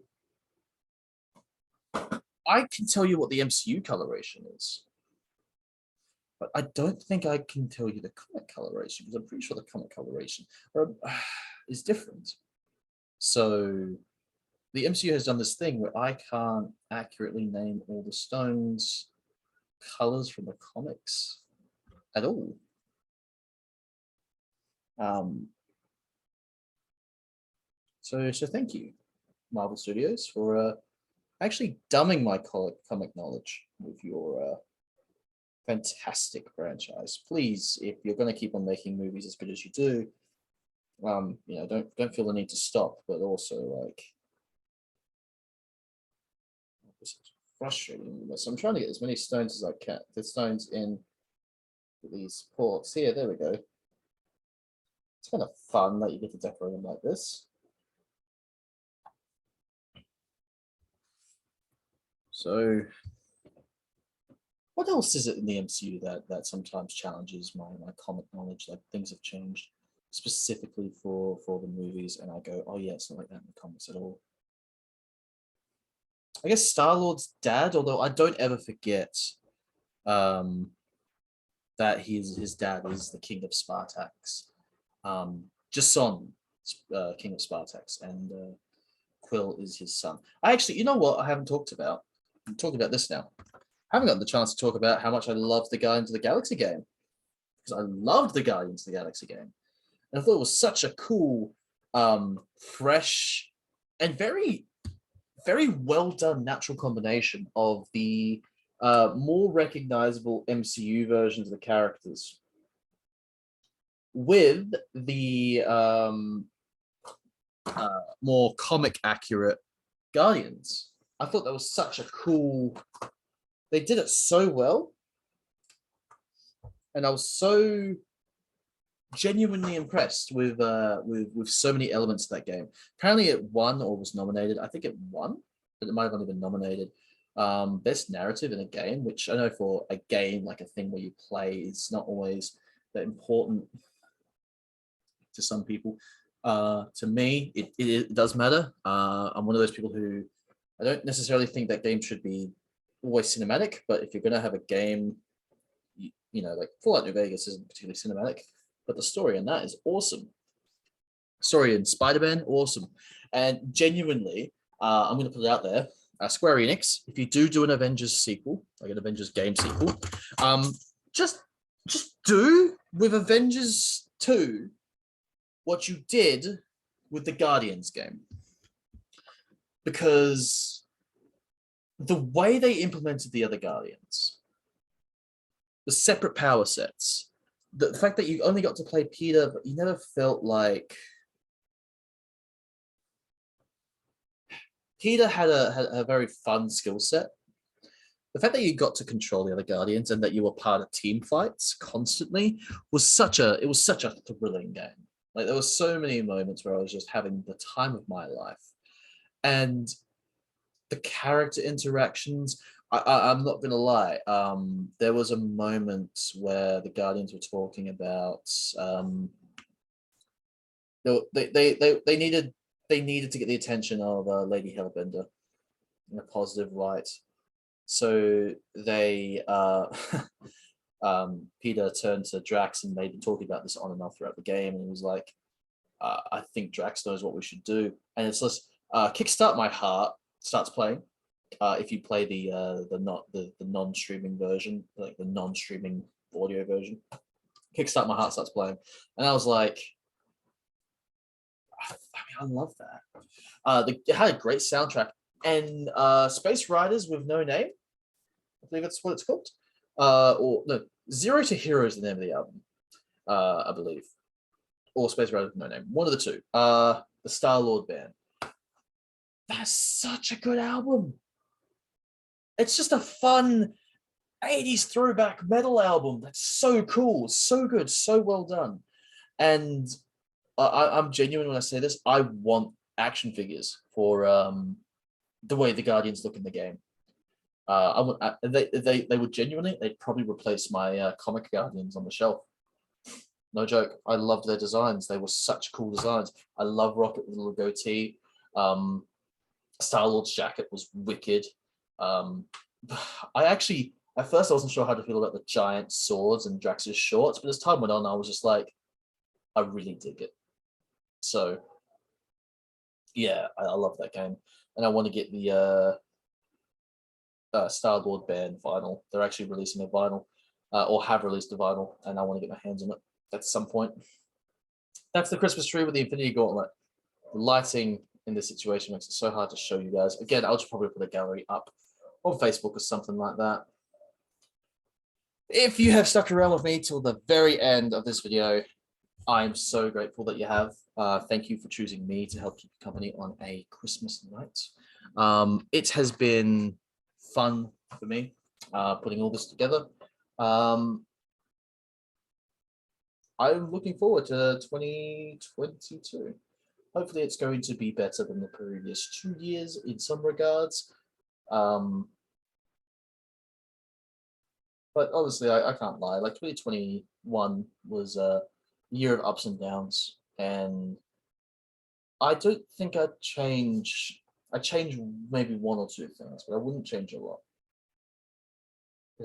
I can tell you what the MCU coloration is, but I don't think I can tell you the comic coloration because I'm pretty sure the comic coloration is different. So the MCU has done this thing where I can't accurately name all the stones' colors from the comics at all. So thank you, Marvel Studios, for actually dumbing my comic knowledge with your fantastic franchise. Please, if you're going to keep on making movies as good as you do, you know, don't feel the need to stop, but also like. It's frustrating. So I'm trying to get as many stones as I can. The stones in these ports here. There we go. It's kind of fun that you get to decorate them like this. So, what else is it in the MCU that sometimes challenges my comic knowledge? Like things have changed specifically for the movies, and I go, oh yeah, it's not like that in the comics at all. I guess Star-Lord's dad, although I don't ever forget that his dad is the King of Spartax. Jason, King of Spartax, and Quill is his son. I actually, you know what I haven't talked about? I'm talking about this now. I haven't gotten the chance to talk about how much I love the Guardians of the Galaxy game. Because I loved the Guardians of the Galaxy game. And I thought it was such a cool, fresh, and very very well done natural combination of the more recognizable MCU versions of the characters with the more comic accurate Guardians. I thought that was such a cool. They did it so well, and I was so genuinely impressed with so many elements of that game. Apparently it won or was nominated. I think it won, but it might have only been nominated. Best narrative in a game, which I know for a game, like a thing where you play, is not always that important to some people. To me, it does matter. I'm one of those people who I don't necessarily think that game should be always cinematic, but if you're going to have a game, you know, like Fallout New Vegas isn't particularly cinematic, but the story in that is awesome. Story in Spider-Man, awesome. And genuinely, I'm going to put it out there, Square Enix, if you do an Avengers sequel, like an Avengers game sequel, just do with Avengers 2 what you did with the Guardians game. Because the way they implemented the other Guardians, the separate power sets, the fact that you only got to play Peter, but you never felt like Peter had a very fun skill set, the fact that you got to control the other Guardians and that you were part of team fights constantly was such a thrilling game. Like there were so many moments where I was just having the time of my life, and the character interactions. I'm not gonna lie. There was a moment where the Guardians were talking about they needed to get the attention of Lady Hellbender in a positive light. So they Peter turned to Drax, and they'd been talking about this on and off throughout the game, and he was like, I think Drax knows what we should do. And it's just Kickstart My Heart starts playing. If you play the non-streaming version, like the non-streaming audio version, Kickstart My Heart starts playing, and I was like, I love that. It had a great soundtrack, and Space Riders with No Name, I believe that's what it's called. Or no, Zero to Hero is the name of the album, I believe, or Space Riders with No Name, one of the two. The Star-Lord band. That's such a good album. It's just a fun 80s throwback metal album. That's so cool, so good, so well done. And I'm genuine when I say this. I want action figures for the way the Guardians look in the game. I want they would genuinely, they'd probably replace my comic Guardians on the shelf. No joke. I loved their designs. They were such cool designs. I love Rocket with a little goatee. Star-Lord's jacket was wicked. I actually, at first I wasn't sure how to feel about the giant swords and Drax's shorts, but as time went on, I was just like, I really dig it. So yeah, I love that game, and I want to get the Star-Lord band vinyl. They're actually releasing a vinyl, or have released a vinyl, and I want to get my hands on it at some point. That's the Christmas tree with the Infinity Gauntlet. The lighting in this situation makes it so hard to show you guys. Again, I'll just probably put a gallery up on Facebook or something like that. If you have stuck around with me till the very end of this video, I'm so grateful that you have. Thank you for choosing me to help keep you company on a Christmas night. It has been fun for me putting all this together. I'm looking forward to 2022. Hopefully it's going to be better than the previous 2 years in some regards. But honestly, I can't lie. Like 2021 was a year of ups and downs, and I don't think I'd change. I change maybe one or two things, but I wouldn't change a lot.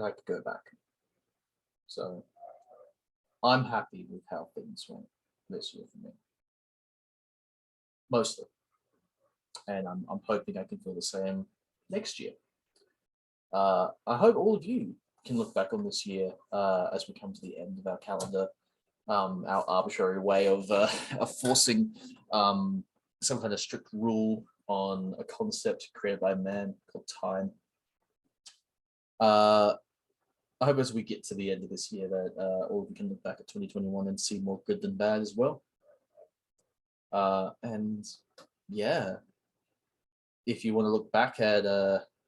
I could go back. So I'm happy with how things went this year for me, mostly, and I'm hoping I can feel the same next year. I hope all of you can look back on this year as we come to the end of our calendar, our arbitrary way of forcing some kind of strict rule on a concept created by man called time. I hope as we get to the end of this year that all of you can look back at 2021 and see more good than bad as well. And yeah, if you want to look back at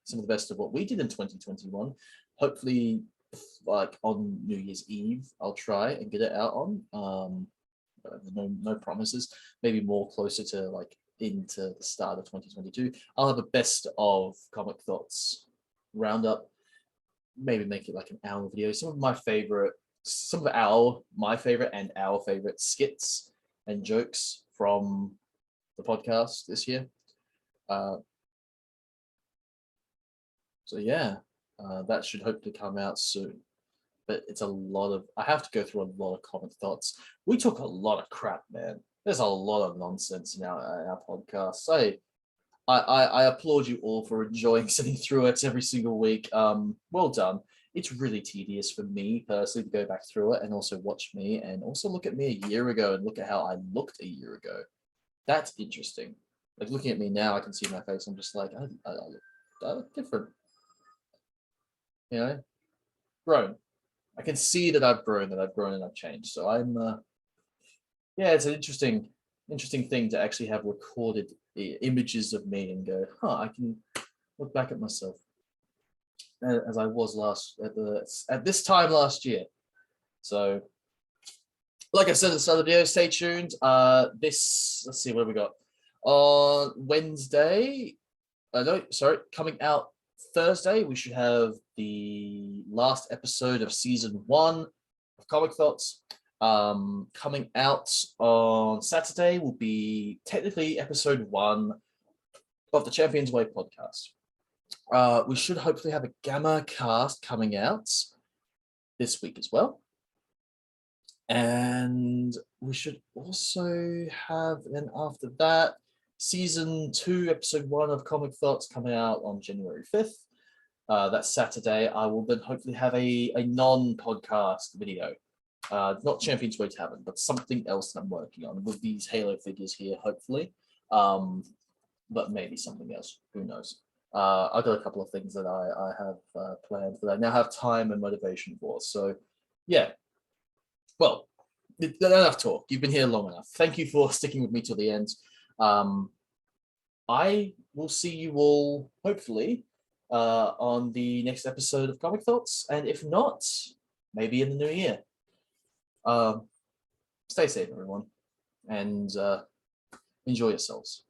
some of the best of what we did in 2021, hopefully like on New Year's Eve, I'll try and get it out on. No promises, maybe more closer to like into the start of 2022. I'll have a best of comic thoughts roundup, maybe make it like an hour video. Some of my favorite and our favorite skits and jokes from the podcast this year. So yeah, that should hopefully come out soon. But it's a lot of, I have to go through a lot of comic thoughts. We talk a lot of crap, man. There's a lot of nonsense in our podcast. I applaud you all for enjoying sitting through it every single week. Well done. It's really tedious for me personally to go back through it and also watch me and also look at me a year ago and look at how I looked a year ago. That's interesting. Like looking at me now, I can see my face. I'm just like, I look different. You know, grown. I can see that I've grown and I've changed. So I'm, yeah, it's an interesting thing to actually have recorded images of me and go, I can look back at myself. as I was at this time last year. So, like I said at the start of the video, stay tuned. Let's see what we got on Wednesday. Coming out Thursday, we should have the last episode of season 1 of Comic Thoughts. Coming out on Saturday will be technically episode 1 of the Champions Way podcast. We should hopefully have a Gamma cast coming out this week as well. And we should also have, then after that, season 2, episode 1 of Comic Thoughts coming out on January 5th. That's Saturday. I will then hopefully have a non-podcast video. Not Champions Way Tavern, but something else that I'm working on with these Halo figures here, hopefully. But maybe something else. Who knows? I've got a couple of things that I have planned that I now have time and motivation for. So, yeah. Well, enough talk. You've been here long enough. Thank you for sticking with me till the end. I will see you all, hopefully, on the next episode of Comic Thoughts. And if not, maybe in the new year. Stay safe, everyone. And enjoy yourselves.